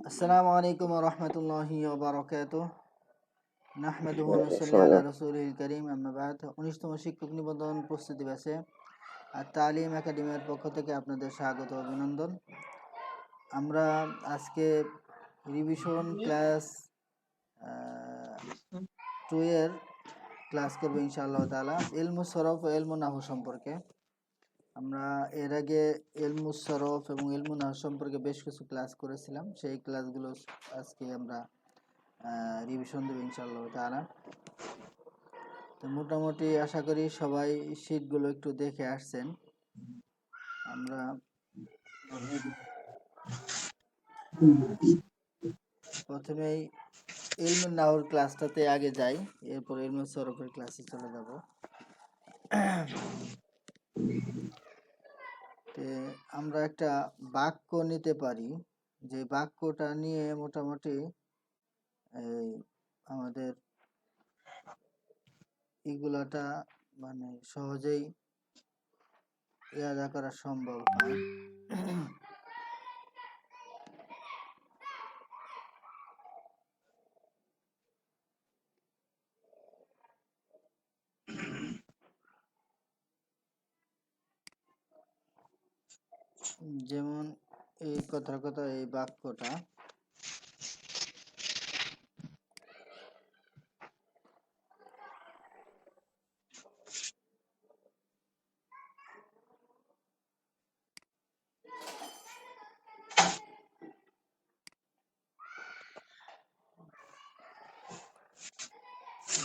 আসসালামু আলাইকুম ওয়া রাহমাতুল্লাহি ওয়া বারাকাতুহু। নাহমাদুহু ওয়া নুসাল্লি সময় আলা দাও। রাসূলিল কারীম, আম্মা বা'দ। 19তম শিক্ষক নিবন্ধন প্রস্তুতি ব্যাচে আর তালিম একাডেমির পক্ষ থেকে আপনাদের স্বাগত ও অভিনন্দন। আমরা আজকে রিভিশন ক্লাস 2 এর ক্লাস করব ইনশাআল্লাহ তাআলা, ইলমুস সরফ ও ইলমুন নাহু সম্পর্কে। আমরা এর আগে ইলমুস সরফ এবং ইলমুন নাহু সম্পর্কে বেশ কিছু ক্লাস করেছিলাম। সেই ক্লাসগুলো আজকে আমরা রিভিশন দেব ইনশাআল্লাহ তাআলা। তো মোটামুটি আশা করি সবাই শীটগুলো একটু দেখে আসছেন। আমরা প্রথমেই ইলমুন নাহুর ক্লাসটাতে আগে যাই, এরপর ইলমুস সরফের ক্লাসে চলে যাব। তে আমরা একটা বাক্য নিতে পারি, যে বাক্যটা নিয়ে মোটামুটি এই আমাদের এগুলাটা মানে সহজেই ইয়াদা করা সম্ভব হয়। যেমন এই কথার কথা এই বাক্যটা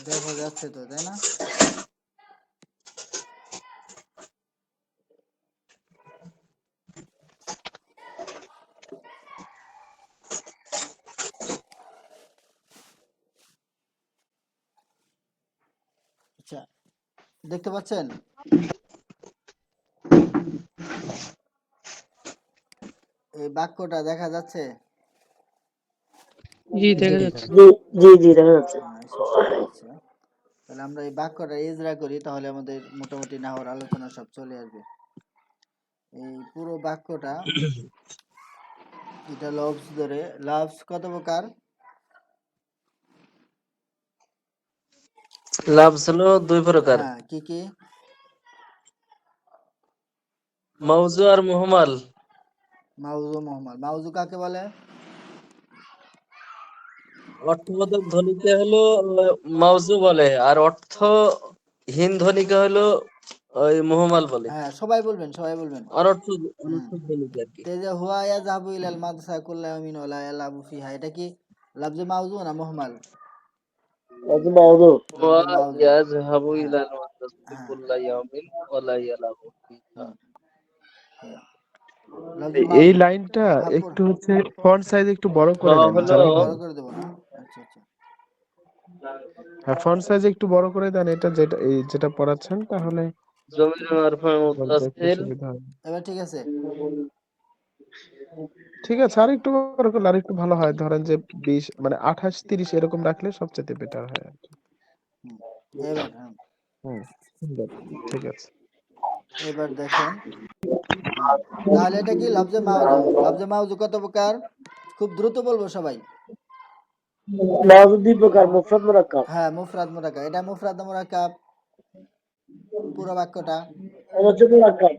দেখা যাচ্ছে তো, তাই না? আচ্ছা, দেখতে পাচ্ছেন? এই বাক্যটা দেখা যাচ্ছে? জি দেখা যাচ্ছে। জি দেখা যাচ্ছে। চলে যাচ্ছে। তাহলে আমরা এই বাক্যটা ইজরা করি, তাহলে আমাদের মোটামুটি নাহর আলোচনা সব চলে আসবে। এই পুরো বাক্যটা, এটা লফজ ধরে, লফজ কত প্রকার? লাফজ হলো দুই প্রকার, হ্যাঁ, কি কি? মাউজু আর মুহমাল। মাউজু মুহমাল। মাউজু কাকে বলে? অর্থবোধক ধ্বনিকে হলো মাউজু বলে, আর অর্থহীন ধ্বনিকে হলো ওই মুহমাল বলে। হ্যাঁ, সবাই বলবেন, সবাই বলবেন। অনর্থক ধ্বনিকে আর কি। তেজা হুয়া ইয়াযহাবু ইলাল মাদ্রাসা কুল্লা ইয়াউমিন ওয়া লা ইয়ালাবু ফিহা, এটা কি লাফজে মাউজু না মুহমাল? মাউজু। লাফজে মাউজু। ইয়াযহাবু হ্যাঁ, ইলাল মাদ্রাসাতি হ্যাঁ। কুল্লা ইয়াউমিন ওয়া লা ইয়ালাবু ফিহা। হুম, হুম। লাফজে এই মাউজু। লাইনটা হ্যাঁ, একটু হচ্ছে ফন্ট সাইজ একটু বড় করে দেন হলো জানেন। বড় করে দেবো না? আচ্ছা, আচ্ছা। হ্যাঁ ফন্ট সাইজ একটু বড় করে দেন, এটা যেটা এই যেটা পড়াচ্ছেন, তাহলে জমির মারফুল দেখতে মুত্তাসিল। সুবিধা হবে। এবার ঠিক আছে? ঠিক আছে, আর একটু বড় করলে আর একটু ভালো হয়। ধরেন যে 20 মানে 28 30 এরকম রাখলে সবচেয়ে বেটার হয় আর কি। হুম। এবার হ্যাঁ, হুম, সুন্দর। ঠিক আছে। এবার দেখেন। তাহলে এটা কি লফজে মাউজু? লফজে মাউজু কত প্রকার? খুব দ্রুত বলবো সবাই। মাউজু দুই প্রকার, মুফরাদ মুরাক্কাব। হ্যাঁ, মুফরাদ মুরাক্কাব। এটা মুফরাদ মুরাক্কাব পুরো বাক্যটা। এটা হচ্ছে মুরাক্কাব।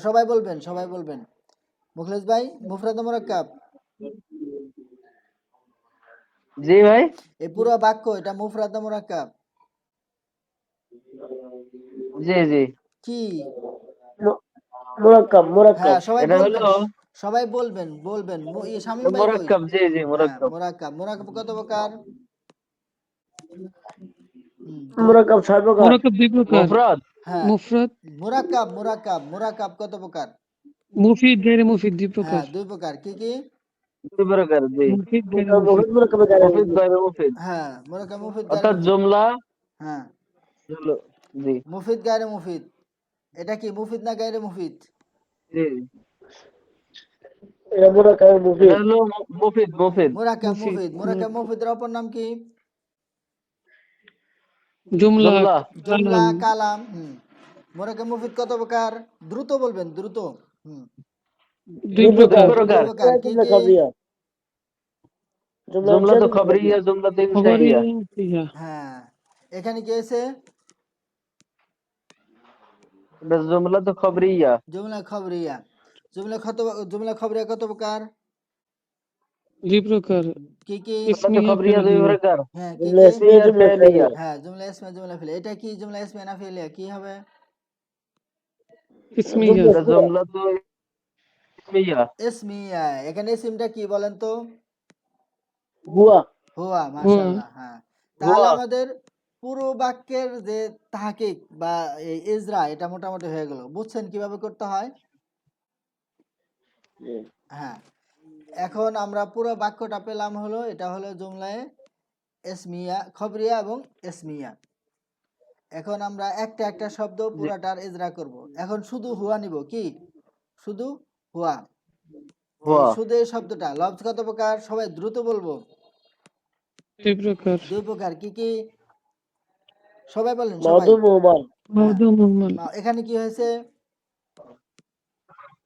সবাই বলবেন, সবাই বলবেন। মুখলেস ভাই, মুফরাদ মুরাক্কাব। জি ভাই। এই পুরো বাক্য এটা মুফরাদ মুরাক্কাব? জি জি। কি? মুরাক্কাব মুরাক্কাব। হ্যাঁ, সবাই এটা হলো বলবেন। সবাই বলবেন, বলবেন। শামীম ভাই কই? মুরাক্কাব। জি জি হ্যাঁ, মুরাক্কাব। মুরাক্কাব। মুরাক্কাব কত প্রকার? মুরাক্কাব ছয় প্রকার। মুরাক্কাব দুই প্রকার, মুফরাদ। হ্যাঁ, মুফরাদ, মুরাক্কাব, মুরাক্কাব, মুরাক্কাব কত প্রকার? মুফিদ, গায়রে মুফিদ দুই হ্যাঁ, প্রকার। 2 প্রকার। কি কি? দুই প্রকার। জি। মুফিদ, গায়রে মুফিদ। মুফিদ মুরাক্কাব মুফিদ গায়রে মুফিদ। হ্যাঁ, মুরাক্কাব, মুফিদ, গায়রে অর্থাৎ মুফিদ। জুমলা হ্যাঁ, হলো। জি মুফিদ, গায়রে মুফিদ। এটা কি মুফিদ না গায়রে মুফিদ? জি। এটা মুরাক্কাব মুফিদ। এটা হলো মুফিদ মুফিদ। মুরাক্কাব মুফিদ, মুফিদ। মুরাক্কাব মুফিদের অপর নাম কি? জুমলা, জুমলা। জুমলা, কালাম। কালাম। মুরাক্কাব মুফিদ কত প্রকার? দ্রুত বলবেন, দ্রুত। হুম, দুই দুই প্রকার। প্রকার। প্রকার কি জুমলা কি? খাবরিয়া জুমলা জুমলা ইনশিয়া তো জুমলা খবরিয়া, খাবরিয়া জুমলা তো খবরিয়া ইনশাইয়া। ইয়া। হ্যাঁ, এখানে কি হয়েছে? এটা জুমলা তো খবরিয়া। জুমলা খবরিয়া। জুমলা খবরিয়া কত প্রকার? দুই প্রকার। কি কি? জুমলা তো ইসমিয়া খবরিয়া দুই ফেলিয়া। প্রকার। হ্যাঁ, কি জুমলা কি? ইসমিয়া ইসমিয়া জুমলা ফেলিয়া। ফাইলিয়া হ্যাঁ, জুমলা ইসমে জুমলা ফেলে। এটা কি জুমলা ইসমে না ফেলে? কি হবে? ইসমিয়া। জুমলা এটা ইসমিয়া জুমলা তো ইসমিয়া। ইসমিয়া। এখানে ইসিমটা কি বলেন তো? হুয়া হুয়া, হুয়া। মাশাআল্লাহ। হ্যাঁ, তাহলে হুয়া। আমাদের পুরো বাক্যের যে তাহকিক বা এই ইজরা এটা মোটামুটি হয়ে গেল। বুঝছেন কিভাবে করতে হয়? জি। হ্যাঁ, এখন আমরা পুরো বাক্যটা পেলাম হলো, এটা হলো জুমলায়ে ইসমিয়া খবরিয়া এবং ইসমিয়া। এখন আমরা একটা একটা শব্দ জি। পুরাটার ইজরা করব। এখন শুধু হুয়া নিব। কি? শুধু হুয়া। এই হুয়া। শুধু এই শব্দটা লফজ কত প্রকার? সবাই দ্রুত বলবো। দুই প্রকার। দুই প্রকার। কি কি? সবাই বলেন, সবাই। মাউদু মুহমাল হ্যাঁ, মাউদু মুহমাল। এখানে কি হয়েছে?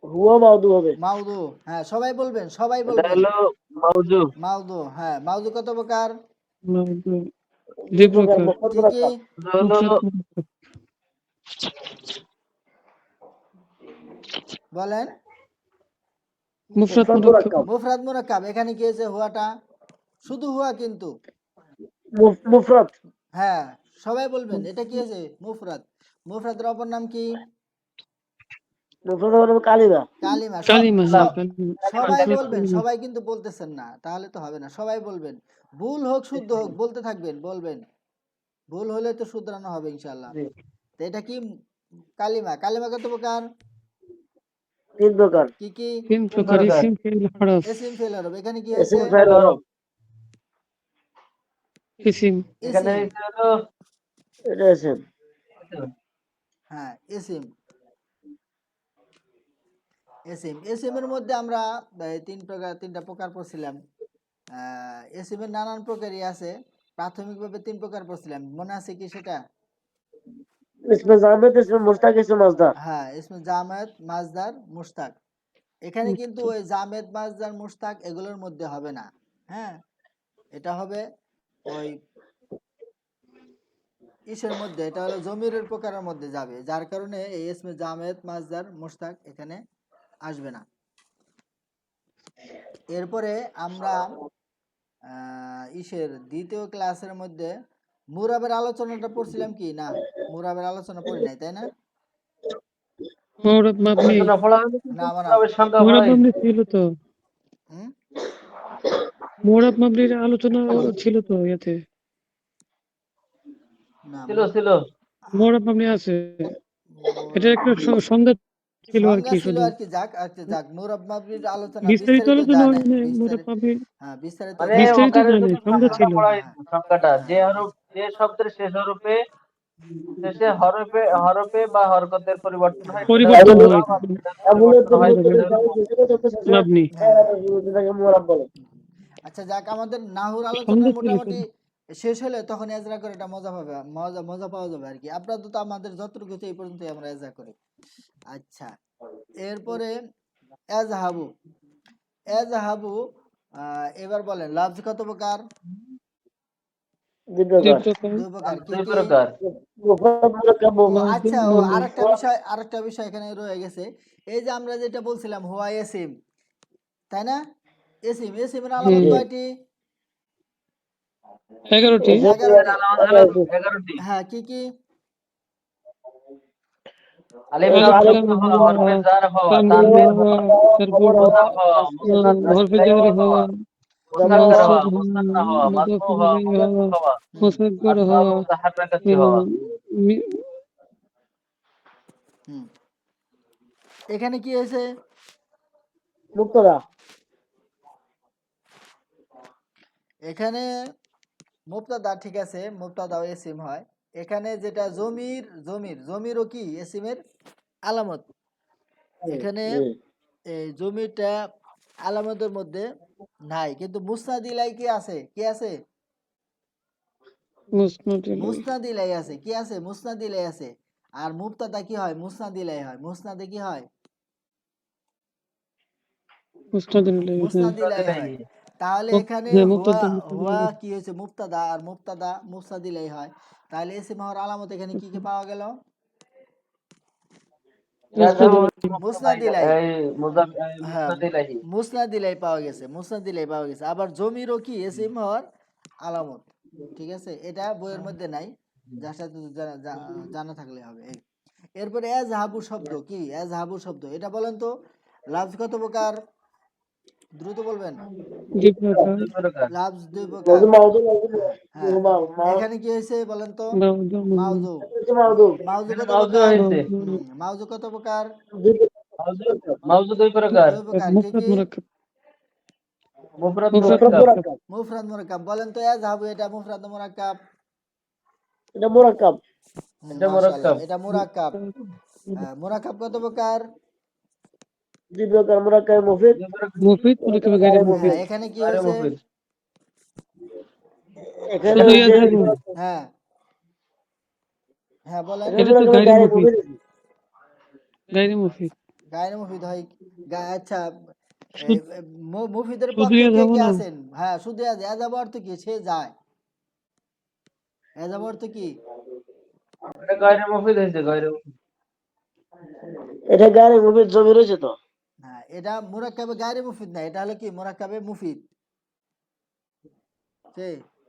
হুয়া মাউদু হবে মাউদু। হ্যাঁ, সবাই বলবেন, সবাই এটা বলবেন। হলো মাউজু। মাউদু। হ্যাঁ, মাউদু কত প্রকার? মাউদু দুই দুই প্রকার প্রকার। মুফরাদ কি কি? মুরাক্কাব এটা হলো মুফরাদ মুরাক্কাব। বলেন। মুফরাদ মুফরাদ মুরাক্কাব। মুরাক্কাব মুফরাদ মুরাক্কাব। এখানে কি হয়েছে? হুয়াটা শুধু হুয়া কিন্তু। মুফরাদ হ্যাঁ, সবাই বলবেন। এটা কি হয়েছে? মুফরাদ। মুফরাদের অপর নাম কি? মুফরাদ হলো কালিমা কালিমা। কালিমা, হ্যাঁ কালাম। কালিমা। কালিমা সবাই মুফরাদ কালিমা। বলবেন, কালিমা। সবাই কিন্তু বলতেছেন না, তাহলে তো হবে না। সবাই বলবেন, ভুল হোক শুদ্ধ হোক বলতে থাকবেন, বলবেন। ভুল হলে তো শুধরানো হবে ইনশাআল্লাহ। জি। তো এটা কি? কালিমা। কালিমা কত প্রকার? তিন প্রকার কি কি? তিন তিন প্রকার। প্রকার। ইসিম ফেল হরফ। এসিম ফেল হরফ। এখানে কি ইসম হয়েছে? ফাইল হরফ ইসিম। এখানে ইসিম। এটা হলো এটা ইসম হ্যাঁ, ইসিম। এসিমের মধ্যে আমরা তিনটা প্রকার পড়ছিলাম। এসিমের নানান প্রকারই আছে। প্রাথমিকভাবে তিন প্রকার পড়ছিলাম, মনে আছে কি সেটা? ইসমে জামেদ ইসমে মুশতাক ইসমে মাজদার হ্যাঁ, ইসমে জামেদ, মাজদার, মুশতাক। এখানে কিন্তু ওই জামেদ, মাজদার, মুশতাক এগুলোর মধ্যে হবে না। হ্যাঁ, এটা হবে ওই ইসের মধ্যে, এটা হলো জমিরের প্রকারের মধ্যে যাবে, যার কারণে এই ইসমে জামেদ, মাজদার, মুশতাক এখানে আসবে না। এরপরে আমরা ইসের দ্বিতীয় ক্লাসের মধ্যে মুরাবের আলোচনাটা পড়ছিলাম কি না? মুরাবের আলোচনা পড়ি নাই, তাই না? মুরাব মাবনি। আলোচনা পড়া হয়নি, কিন্তু না, আমরা মুরাবের সংখ্যা পড়া মুরাব হয়েছে। মাবনি ছিল তো। হুম? মুরাব মাবনির আলোচনা ছিল তো ইয়াতে। না, ছিল ছিল। মুরাব মাবনি আছে। এটা মুরাব একটা সংজ্ঞা ছিল আর সংজ্ঞা কি ছিল শুধু। আর কি। যাক মুরাব মাবরির আলোচনা বিস্তারিত বিস্তারিত আলোচনা যায় হয় নাই, না মুরাব বিস্তারিত। মাবনির। হ্যাঁ, বিস্তারিত মানে যায় নাই। বিস্তারিত ওখানে জানে, শুধু সংজ্ঞা সংখ্যাটা ছিল। পড়া হ্যাঁ, হয়েছে, সংখ্যাটা যে হ্যাঁ, হরফ, যে শব্দের শেষ হরফে শেষে হরফে হরফে বা হরকতের পরিবর্তন হয় সেটা হলো পরিবর্তন হয়। মুরাব, আর যেটা এমনের পরিবর্তন হয় জন্য মুরাব সেটা হলো মাবনি। হ্যাঁ। যেটাকে মুরাব বলে আচ্ছা, যাক, আমাদের নাহুর আলোচনা সংজ্ঞা ছিল মোটামুটি শুধু। শেষ হলে তখন এজরা করে এটা মজা পাবে, মজা মজা পাওয়া যাবে আর কি। আপনাদের তো আমাদের যতটুকু হচ্ছে এই পর্যন্তই আমরা এজরা করি। আচ্ছা, এরপরে এজহাবু। এজহাবু, এবার বলেন লফজ কত প্রকার? দুই দুই প্রকার প্রকার। দুই প্রকার। কি দুই কি? প্রকার। মুফরাদ মুরাক্কাব ও মাউদু আচ্ছা, ও মুহমাল। আরেকটা বিষয় এখানে রয়ে গেছে। এই যে আমরা যেটা বলছিলাম হুয়া এসিম, তাই না? এসিমের আলামত হুম। জি কয়টি? 11টি। এসম এর 11টি। আলামত হলো 11টি। হ্যাঁ, কি কি? আলিফ লাম আলিফ আলিফ লাম শব্দ হওয়া, হওয়া, হরফে জার হওয়া, তানবীর তানবীর হওয়া, হওয়া, খবর তারপর মুসাফ হওয়া, হরফে মুস্তাকিম জারি হওয়া, হওয়া, মুসাক্কার হওয়া হওয়া, মানসুব হওয়া, মুসান্না হওয়া, মারফু মুদাফ হওয়া, ইলাইহি হওয়া, মানসুব হওয়া, হুম, মুসাগ্গর আসবাব হওয়া, মুতাহাররাকাতি হওয়া। মি- হুম। এখানে কি হয়েছে? মুক্তদা এখানে মুবতাদা, ঠিক আছে, মুবতাদাও এসিম হয়। এখানে যেটা জমিরও কি এসিমের আলামত। এখানে জি এই জমিটা আলামতের মধ্যে নাই, কিন্তু মুসনাদ ইলাই কি আছে? কি আছে? মুসনাদ ইলাইহি। মুসনাদ ইলাই আছে। কি আছে? মুসনাদ ইলাই আছে। আর মুবতাদা কি হয়? মুসনাদ ইলাই হয়। মুসনাদে কি হয়? মুস্তাদ ইলাহি, হ্যাঁ। মুসনাদ ইলাহি হয়। ইলাইহি। তাহলে এখানে হ্যাঁ, হুয়া মুবতাদা মুস্তাদ হুয়া ইলাহি। কি হয়েছে মুবতাদা, আর মুবতাদা মুসনাদ ইলাহি হয়। তাহলে ইসিম হওয়ার আলামত এখানে কি কি পাওয়া গেল? মুস্তাদ ইলাহি। মুসনাদ ইলাহি। এই হ্যাঁ, মুসনাদ ইলাইহি। মুসনাদ ইলাহি পাওয়া গেছে, মুসনাদ ইলাহি পাওয়া গেছে। আবার জমিরও কি ইসিম হওয়ার আলামত। ঠিক আছে, এটা বইয়ের মধ্যে নাই, যার সাথে জানা থাকলে হবে। এরপরে এজহাবু শব্দ কি? এজহাবু শব্দ এটা বলেন তো, লাফজ কত প্রকার? দ্রুত বলবেন। দুই প্রকার। দুই প্রকার। লাফজ দুই প্রকার। মাউযু হ্যাঁ, মাউযু এখানে কি হয়েছে বলেন তো? মাউযু মুযমাল। মাউজু। মাউযু মাউজু এখানে কত মাউযু প্রকার? হয়েছে। মাউজু কত প্রকার? মাউযু মাউযু দুই প্রকার। দুই প্রকার। কি মুফরাদ কি? মুরাক্কাব। মুফরাদ মুফরাদ মুরাক্কাব। মুরাক্কাব। মুফরাদ মুরাক্কাব। বলেন তো এজহাবু এটা মুফরাদ না মুরাক্কাব? এটা মুরাক্কাব। এটা মাশাআল্লাহ, মুরাক্কাব। এটা মুরাক্কাব। মুরাক্কাব কত প্রকার? দুই প্রকার মুরাক্কাব মুফিদ, দুই প্রকার। মুফিদ মুরাক্কাব গায়রে গায়রে মুফিদ। মুফিদ। এখানে কি আরে হয়েছে? মুফিদ। এখানে শুধু হচ্ছে ইয়াজহাবু। হ্যাঁ, হ্যাঁ বলেন। এখানে এটা তো মুরাক্কাব গায়রে গায়রে মুফিদ। মুফিদ। গায়রে মুফিদ। গায়রে মুফিদ হয়। আচ্ছা, এই, শুধু মুফিদের শুধু পক্ষে কে ইয়াজহাবু কে না। আছেন? হ্যাঁ, শুধু এজাব অর্থ কি? সে যায়। এজাব অর্থ কি? এটা গায়রে মুফিদ হয়েছে, গায়রে মুফিদ। এটা গায়রে মুফিদ জমি রয়েছে তো। হ্যাঁ, এটা মুরাক্কাবে গায়রে মুফিদ না, এটা হলো কি মুরাক্কাবে মুফিদ। সে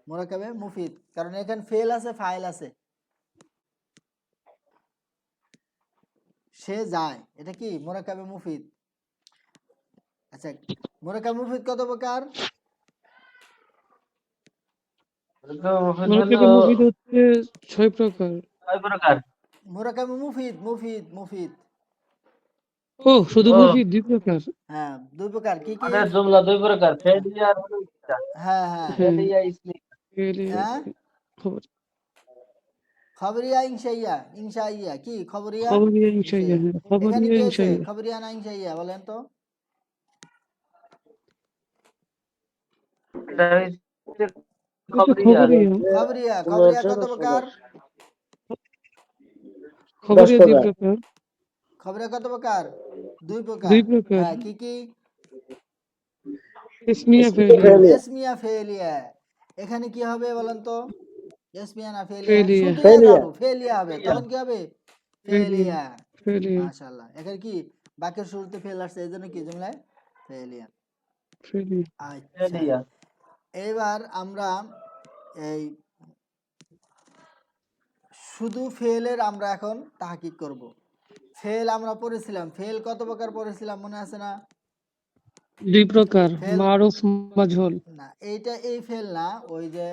মুরাক্কাবে মুফিদ, কারণ এখানে ফেল আছে, ফাইল আছে। সে যায়, এটা কি মুরাক্কাবে মুফিদ। আচ্ছা, মুরাক্কাবে মুফিদ কত প্রকার? এটা মুফিদ হলো মুরাক্কাবে মুফিদ হচ্ছে 6 প্রকার। 6 প্রকার। মুরাক্কাবে মুফিদ, মুফিদ, মুফিদ। ও শুধু ও মুফিদ 2 প্রকার। হ্যাঁ, দুই প্রকার। কি কি? মানে জumla দুই প্রকার, ফেলিয়া আর হলো ইসমিয়া। হ্যাঁ, হ্যাঁ, হ্যাঁ, ফেলিয়া ইসমিয়া। ফেলিয়া হ্যাঁ। খবর। খবরিয়া ইনশাইয়া, ইনশাইয়া কি? খবরিয়া খবরিয়া ইনশাইয়া, ইনশাইয়া। হ্যাঁ, এখানে খবরিয়া কি হয়েছে? ইনশাইয়া। খবরিয়া না ইনশাইয়া বলেন তো? এটা হচ্ছে এটা তো খবরিয়া। খবরিয়া। খবরিয়া। খবরিয়া কত প্রকার? খবরিয়া 2 প্রকার। প্রকার। খবরিয়া কত প্রকার? দুই প্রকার। 2 প্রকার। হ্যাঁ, কি কি? ইসমিয়া ইসমিয়া ফেলিয়া। ফেলিয়া। এসমিয়া ফেলিয়া। এখানে কি হবে বলেন তো? এসমিয়া না ফেলিয়া? ফেলিয়া। শুধু ফেলিয়া। যাবো ফেলিয়া হবে, তখন কি হবে? ফেলিয়া। ফেলিয়া। ফেলিয়া। মাশাআল্লাহ, এখানে কি বাক্যের শুরুতে ফেল আসছে, এই জন্য কি জুমলায় ফেলিয়া। ফেলিয়া। আচ্ছা, ফেলিয়া। এবার আমরা এই শুধু ফেলের আমরা এখন তাহকিক করব। ফেল আমরা পড়েছিলাম, ফেল কত প্রকার পড়েছিলাম মনে আছে না? 2 প্রকার। ফেল মারুফ মাজহুল। না, এইটা এই ফেল না, ওই যে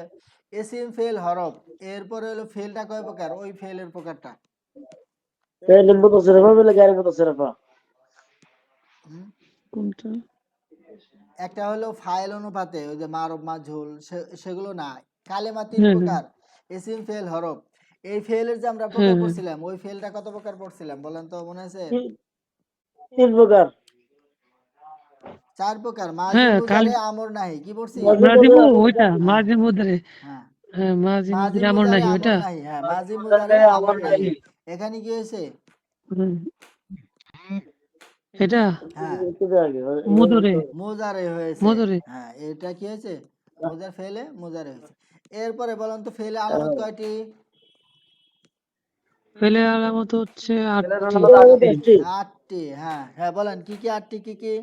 এসিম ফেল হরফ। এরপরে হলো ফেলটা কয় প্রকার, ওই ফেলের প্রকারটা। ফেল মুতাসরিফা মিলে গায়রে মুতাসরিফা। হুম? কোনটা? একটা হলো ফাইল অনুপাতে, ওই যে মারফ মাজহুল সেগুলো না। কালেমা 3 হ্যাঁ, হ্যাঁ, প্রকার, এসিম ফেল হরফ। এই ফেলের যে আমরা হ্যাঁ, প্রকার হ্যাঁ। পড়ছিলাম, ওই ফেলটা কত প্রকার পড়ছিলাম বলেন তো, মনে আছে? 3 প্রকার। 4 প্রকার। মাজি হ্যাঁ, মুজারে আমর নাহি, কি পড়ছি? মাঝে মাজিমু মধ্যে ওইটা, হ্যাঁ, মাঝে মুদ্রে। হ্যাঁ। হ্যাঁ, মাঝে মাজি মুদ্রে আমর মুজারে নাহি আমর ওইটা। নাহি, হ্যাঁ, মাজি মুজারে মুজারে আমর আমর নাহি। নাহি। এখানে কি হয়েছে? হুম, এটা হ্যাঁ, আগে মুদরে। মুজারে হয়েছে। মুদরে। হ্যাঁ, এটা কি হয়েছে? মুজার ফেলে মুজারে হয়েছে। এরপরে বলেন তো ফেলে আলামত কয়টি? ফেলে আলামত হচ্ছে ফেলের 8টি। আলামত 8টি। 8টি। হ্যাঁ, হ্যাঁ বলেন কি কি 8টি? কি কি?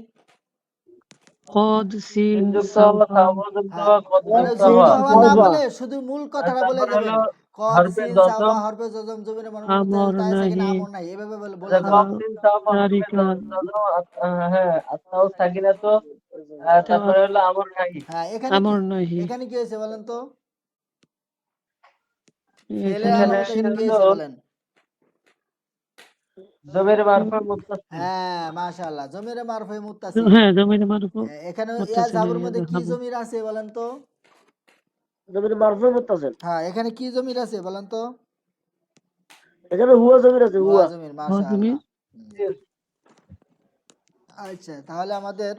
কদ, সিন, সিনযুক্ত, সাউফা। সাওযুক্ত, হ্যাঁ, মানে কদযুক্ত যুক্ত হওয়া। হওয়া না বলে শুধু মূল আর কথাটা বলে তারপর যাবেন। হলো কদ, হরফে সিন, সাওফা, জজম। হরফে জজম, জমির মানে আমর তাই সাকিন নাহি। আমর নাই, এভাবে বলে আচ্ছা, কফ যাবেন। সিন সাওফা হরফে তারিকা। জজম। হ্যাঁ, আত্মাও সাকিনাত। তারপরে হলো আমর নাহি। হ্যাঁ, এখানে কি, আমর নাহি। এখানে কি হয়েছে বলেন তো? ফেলের এখানে এখানে আলামত হচ্ছে এখানে কি হলো হয়েছে বলেন? জমির মারফা মুত্তাসিল। হ্যাঁ, মাশাআল্লাহ, জমিরে মারফুই মুত্তাসিল। হ্যাঁ, জমির মারুফ এখানে ইয়া মুত্তাসিল জাবুর মধ্যে কি ইয়াজহাবু। জমির আছে বলেন তো? জমির মারফু মুতাসিল। হ্যাঁ, এখানে কি জমির আছে বলেন তো? এখানে হুয়া জমির আছে হুয়া হুয়া। জমির, হ্যাঁ, জমির। মাশাআল্লাহ। আচ্ছা, তাহলে আমাদের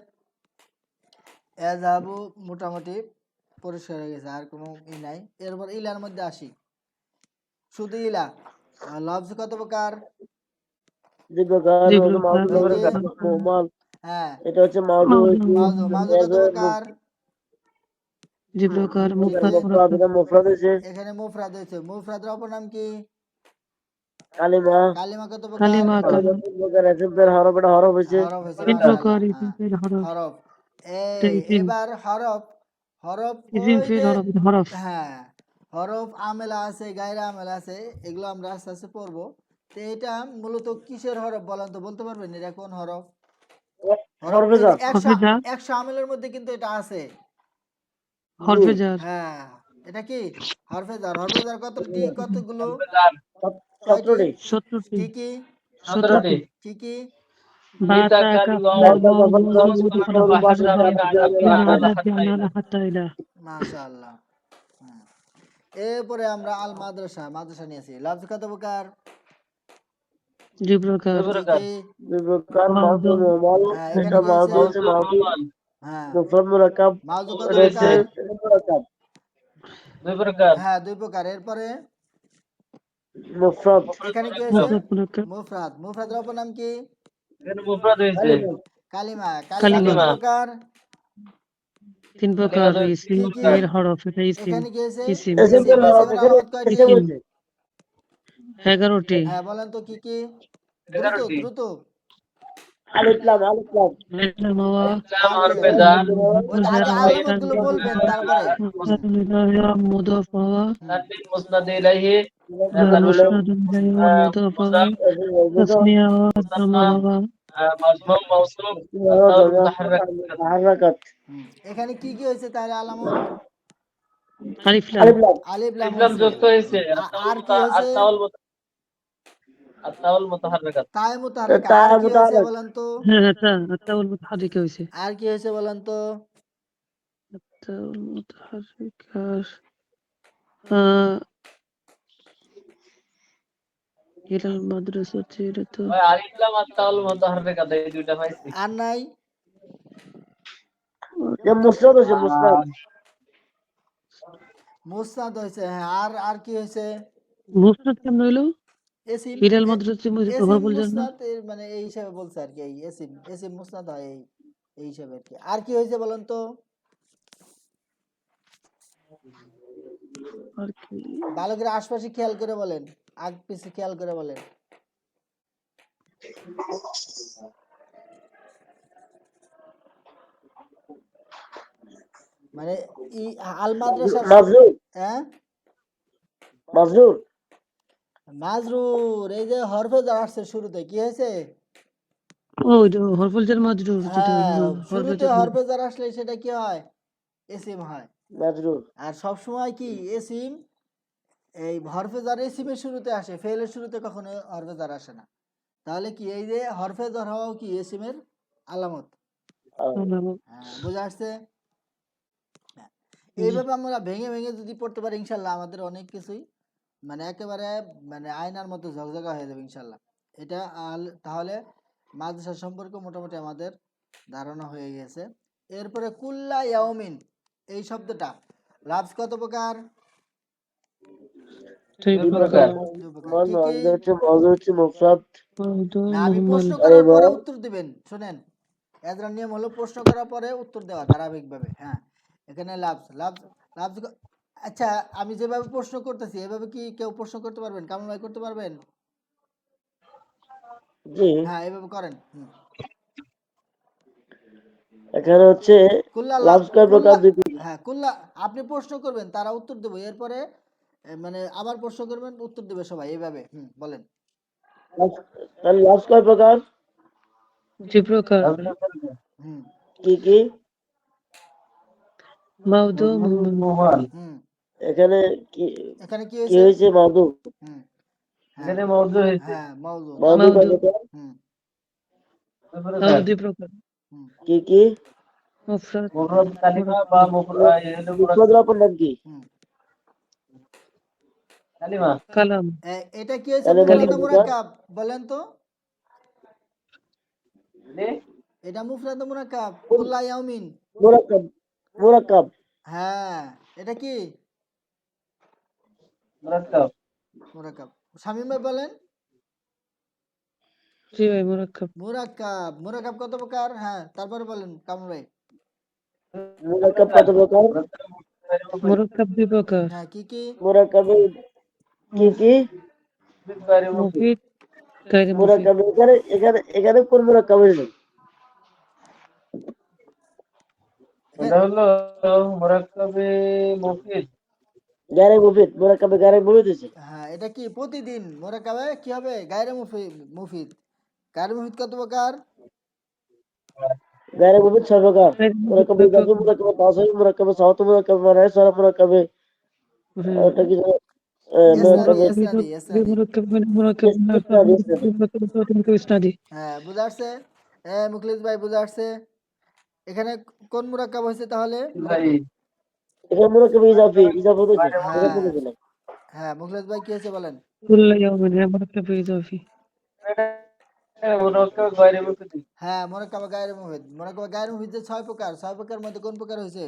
এজাবু মোটামুটি পরিষ্কার হয়ে গেছে, আর কোনো নাই। এরপর ইলার মধ্যে আসি। শুধু ইলা। লফজ কত প্রকার? 2 প্রকার। 2 মাউযু প্রকার। মাউযু কি কি? মুহমাল। হ্যাঁ এটা হচ্ছে মাউজু মাউজু হয়েছে মাউজু মাউজু কত এরপরে প্রকার? জি প্রকার, মুফরাদ মুফরাদ, এটা মুফরাদ হয়েছে এখানে মুফরাদ হয়েছে, মুফরাদের অপর নাম কি? কালিমা। কালিমা কত প্রকার? কালিমা, কালিমা তিন প্রকার, ইসমফেল, হরফ, এটা হরফ হয়েছে হরফ হয়েছে, তিন প্রকার, মাশাআল্লাহ। ইসিম হ্যাঁ ফেল হরফ, হরফ। এটা এই ইসিম, এবার হরফ, হরফ ইসিম ওই ফেল যে, হরফ, এটা হরফ। হ্যাঁ হরফ আমেলা আছে, গায়রা আমেলা আছে, এগুলো আমরা আস্তে আস্তে পড়বো। তো এটা মূলত কিসের হরফ বলেন তো, বলতে পারবেন এটা কোন হরফ? হরফ হরফে এই যে জার। একশো, হরফে জার, 100 আমেলের মধ্যে কিন্তু এটা আছে। জি, হরফে জার, হ্যাঁ এটা কি হরফে জার? হরফে জার কতটি, কতগুলো? 6টি। 17টি। 17টি, কি কি? 17টি। 17টি। কি কি? বা বিতা তা কালি কাফ ওয়াও নুন দালতা ওয়াও কাফা নুন তাল মিম মুতাহাররিক হারফ ওয়াল হারফ বাশির জার, জার আলা জার মিন হাত্তা। আলাদ জান হাত্তা ইলা। মাশাআল্লাহ। হুম। এরপরে আমরা আল মাদ্রাসা, মাদ্রাসা নিয়েছি। লফজ কত প্রকার? জি প্রকার, দুই কি প্রকার। কি? দুই প্রকার, মাউজু মাউজু, মুহমাল। হ্যাঁ এখানে এটা কি হয়েছে? মাউজু হচ্ছে মাউজু মাউজু, মুহম্মদ হ্যাঁ মুফরাদ মুরাক্কাব। মাউজু কত এটা হচ্ছে হয়েছে প্রকার? মুরাক্কাব। দুই প্রকার। হ্যাঁ দুই প্রকার। এরপরে মুফরাদ। মুফরাদ এখানে কি হয়েছে? মুরাক্কাব। মুফরাদ মুরাক্কাব, মুফরাদ। মুফরাদের অপর নাম কি? এখানে মুফরাদ হয়েছে কালিমা। কালিমা। কালিমা কালিমা। কত কালিমা। প্রকার? তিন কালিমা প্রকার, তো তিন ইসিম কি কি? প্রকার। ফেল হরফ, এটা ইসিম, এখানে কি হয়েছে? ইসিম, ইসমফেল এসিম। হরফ, এসিমের এখানে আলামত কয়টি? ইসম ইসিম, হয়েছে 11টি। হ্যাঁ বলেন তো কি কি? দ্রুত 11টি। দ্রুত। আলিফ লাম, আলিফ লাম। লাম ওয়া ইসলাম আর কি? হরফে জার, ওই তো আগে তানবীর আলামত গুলো বলবেন তারপরে। মুদাফ হওয়া, হুম। মুসনাদ ইলাইহি, তানবীর মুসনাদ ইলাইহি মুদাফ হওয়া, মুজাফ, তাসনিয়া হওয়া, মুসান্না, জামা হওয়া, মাজমুম, মাউসুফ, আতাউল মুতাহাররাক। হারাকাত। হুম। এখানে কি কি হয়েছে তাহলে আলামত? আলিফ লাম, আলিফ লাম। আলিফ লাম ইসলাম হয়েছে। যুক্ত হয়েছে। আর কি হয়েছে? আতাউল মুতাহাররাকাত। তাই মুতাহাররিকা। তা আর কি হয়েছে মুতাহাররাক। বলেন তো? হ্যাঁ আতাউল মুতাহারিক হয়েছে, আর কি হয়েছে বলেন তো? আতাউল মুতাহারিক আর আহ, ইলাল মাদ্রাসা এটা তো ওই আলিফ লাম আতাউল মুতাহাররাকাত, এই দুইটা পাইছি। আর নাই? যে মুসনাদ হয়েছে, মুসনাদ। মুসনাদ হয়েছে। হ্যাঁ আর আর কি হয়েছে? মুসনাদ কেমন হইলো? এসিম। হিলাল মাদ্রাসা এসিম হরফুল জার না? মুসনাদ মানে এই হিসাবে বলছে আর কি। এই এসিম, এসিম মুসনাদ হয় এই, এই হিসাবে আর কি। আর কি হয়েছে বলেন তো? আর কি? ভালো করে আশপাশে খেয়াল করে বলেন, আগ পিছে খেয়াল করে বলেন। মানে ই আল মাদ্রাসার মাজরুর, হ্যাঁ মাজরুর। মাজরুর। এই যে হরফে জার আসছে শুরুতে, কি হয়েছে? ও এটা হরফুল জার মাজরুর, যেটা হ্যাঁ হরফে শুরুতে জার মাজরুর। হরফে জার আসলে সেটা কি হয়? এসিম হয়। মাজরুর। আর সব সময় কি এসিম এই হরফে জার এসিমের শুরুতে আসে, ফেলের শুরুতে কখনো হরফে জার আসে না। তাহলে কি এই যে হরফে জার হওয়াও কি এসিমের আলামত? হ্যাঁ বোঝা আসছে? হ্যাঁ। জি, এইভাবে আমরা ভেঙে ভেঙে যদি পড়তে পারি ইনশাল্লাহ আমাদের অনেক কিছুই মানে একেবারে মানে আয়নার মতো ঝকঝকা হয়ে যাবে ইনশাল্লাহ। এটা তাহলে মাদ্রাসা সম্পর্কে মোটামুটি আমাদের ধারণা হয়ে গেছে। এরপরে কুল্লা ইয়াউমিন এই শব্দটা লাফজ কত প্রকার? দুই দুই প্রকার, প্রকার। দুই প্রকার। মান কি কি? মাউজু হচ্ছে, মাউজু হচ্ছে মুফরাদ। মাউদু না আমি মুহাম্মাল। প্রশ্ন করার কালিমা। পরে উত্তর দিবেন, শুনেন। এজরার নিয়ম হলো প্রশ্ন করার পরে উত্তর দেওয়া ধারাবাহিকভাবে। হ্যাঁ এখানে লাফজ লাফজ লাফজ আচ্ছা আমি যেভাবে প্রশ্ন করতেছি এভাবে কি কেউ প্রশ্ন করতে পারবেন? কামাল ভাই করতে পারবেন? জি, হ্যাঁ এভাবে করেন। হুম। এখানে হচ্ছে কুল্লা লাফজ কয় প্রকার, কুল্লা দুই প্রকার। হ্যাঁ কুল্লা আপনি প্রশ্ন করবেন তারা উত্তর দেবো এরপরে মানে আবার প্রশ্ন করবেন উত্তর দেবে সবাই এইভাবে। হুম বলেন। তাহলে লাফজ কয় প্রকার, দুই প্রকার, হুম কি কি? মাউদু মুহাম্মাল। হুম। এখানে কি, এখানে কি কি হয়েছে? হয়েছে? মাউজু। হুম। হ্যাঁ এখানে মওযু হয়েছে। হ্যাঁ মওযু। মাউজু কয় মাউদু, প্রকার, হুম দুই প্রকার। মাউদু দুই প্রকার, হুম কি কি? মুফরাদ, মুফরাদ কালিমা বা মুরাক্কাব, মুফরাদের মুরাক্কাব। অপর নাম কি? হুম। কালিমা। কালাম, এটা কি হয়েছে কালিমা মুফরাদ কয় না কালিমা, প্রকার? মুরাক্কাব বলেন তো? জি, এটা মুফরাদ না মুরাক্কাব? কুল্লা ইয়াউমিন। মুরাক্কাব, মুরাক্কাব। হ্যাঁ এটা কি মুরাক্কাব। মুরাক্কাব? শামীম ভাই বলেন। জি ভাই মুরাক্কাব। মুরাক্কাব। মুরাক্কাব কত প্রকার? হ্যাঁ, তারপরে বলেন কামরুল ভাই। মুরাক্কাব কত প্রকার? মুরাক্কাব 2 প্রকার, হ্যাঁ, কি কি? মুরাক্কাবে কি? মুফিদ, গায়রে মুফিদ। মুরাক্কাবে এখানে কোন মুরাক্কাব হইল? এটা হলো মুরাক্কাবে মুফিদ। গায়রে মুফিদ, মুরাক্কাবে গায়রে মুফিদ হইছে। হ্যাঁ, এটা কি প্রতিদিন মুরাক্কাবে কি হবে? গায়রে মুফিদ। গায়রে মুফিদ কত প্রকার? গায়রে মুফিদ 6 প্রকার। গায়রে মুফিদ মুরাক্কাবে 6 ইজাফি, প্রকার। মুরাক্কাবে তাসহিহ, মুরাক্কাবে সাওয়াত, মুরাক্কাবে মানায়, সরা মুরাক্কাবে হ্যাঁ, ওটা কি জানো? ইসনাদি, মুরাক্কাবে ইসনাদি, ইসনাদি। মুরাক্কাব মানে মুরাক্কাব না ইসনাদি, ইসনাদি। মুরাক্কাব ইসনাদি। হ্যাঁ, বুঝা আসছে? মুখলিস ভাই বুঝা আসছে? এখানে কোন মুরাক্কাব হয়েছে তাহলে? ভাই এখানে মুরাক্কাবে ইজাফি হইছে। হ্যাঁ, মুরাক্কাবে দিলাম। হ্যাঁ, মুখলিস ভাই কি হয়েছে বলেন? কুল্লা ইয়াউমিন, হ্যাঁ মুরাক্কাব ইজাফি। মুরাক্কাবে গায়রে মুফিদ। হ্যাঁ, মুরাক্কাবে গায়রে মুফিদ। মুরাক্কাবে গায়রে মুফিদ যে 6 প্রকার, 6 প্রকার মধ্যে কোন প্রকার হয়েছে?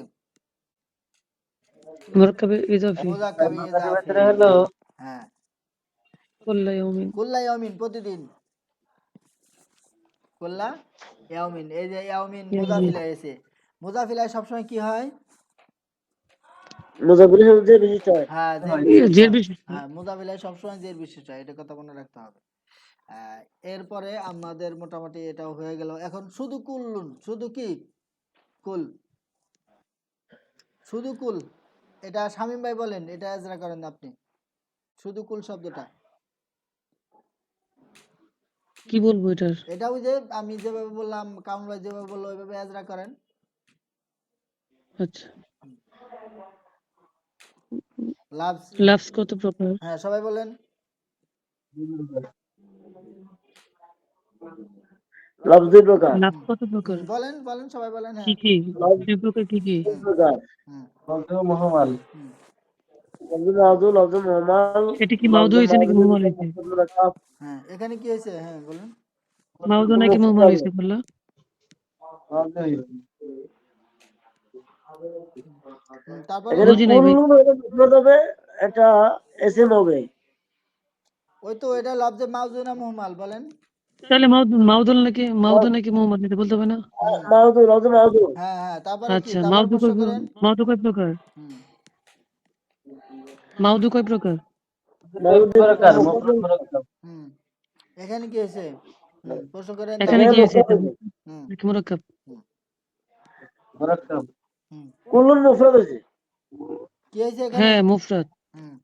মুরাক্কাব ইজাফি। মুরাক্কাবে মুরাক্কাবের ইজাফি। ভিতরে হলো হ্যাঁ, কুল্লা ইয়াউমিন। কুল্লা ইয়াউমিন প্রতিদিন। কুল্লা ইয়াউমিন। এই যে ইয়াউমিন মুজাফিলা এসে। মুজাফিলায় সবসময় কি হয়? মুজাফিরের সাথে যে বিশিষ্ট হয়। হ্যাঁ, জের বিশিষ্ট। হ্যাঁ, মুজাফিলায় সবসময় জের বিশিষ্ট হয়, এটা কথা মনে রাখতে হবে। এরপরে আমাদের মোটামুটি এটাও হয়ে গেল। এখন শুধু কুল্লুন, শুধু কি? কুল। শুধু কুল। এটা শামীম ভাই বলেন, এটা এজরা করেন আপনি। শুধু কুল শব্দটা। কি বলবো এটার? এটা ওই যে আমি যেভাবে বললাম, কামরুল ভাই যেভাবে বললো ওইভাবে এজরা করেন। আচ্ছা, লাভস। লাফজ কত প্রকার? হ্যাঁ, সবাই বলেন। লফজ 2 প্রকার। লাফজ কত প্রকার? বলেন বলেন, সবাই বলেন। কি হ্যাঁ। কি? লফজ 2 প্রকার কি কি? 2 প্রকার। হুম লফজ মুহাম্মাল। হুম লফজ মাউযু, লফজ মুহাম্মাল, এটা কি মাউদু লফজ হয়েছে নাকি মাউযু, মুহাম্মাল হয়েছে? লফজ মুরাক্কাব, হ্যাঁ, এখানে কি হয়েছে? হ্যাঁ, বলুন। মাউদু নাকি মুফরদ মুহাম্মাল হবে। হয়েছে বললা? তারপরে এখানে বুঝি নাই ভাই। কুল্লুন এটা মুফরদ হবে, এটা ইসম হবে। ওই তো এটা লফজে মাউজুনা মুহমাল বলেন। তাহলে মাউদু নাকি মুহাম্মাল এটা বলতে হবে না? মাউযু, লফজ মাউযু। হ্যাঁ, হ্যাঁ, তারপরে কি? আচ্ছা, তারপরে প্রশ্ন করেন। মাউদু কয় প্রকার? হুম মাউদু কয় প্রকার? মাউযু 2 প্রকার। প্রকার মুফরদ মুরাক্কাব। হুম এখানে কি হয়েছে? প্রশ্ন করেন এখানে তাহলে। এখানে কি হয়েছে? মুফরদ এটা হইছে। হুম নাকি মুরাক্কাব? হুম মুরাক্কাব। হুম কুল্লুন মুফরদ হইছে। কি হয়েছে এখানে? হ্যাঁ মুফরাদ। হুম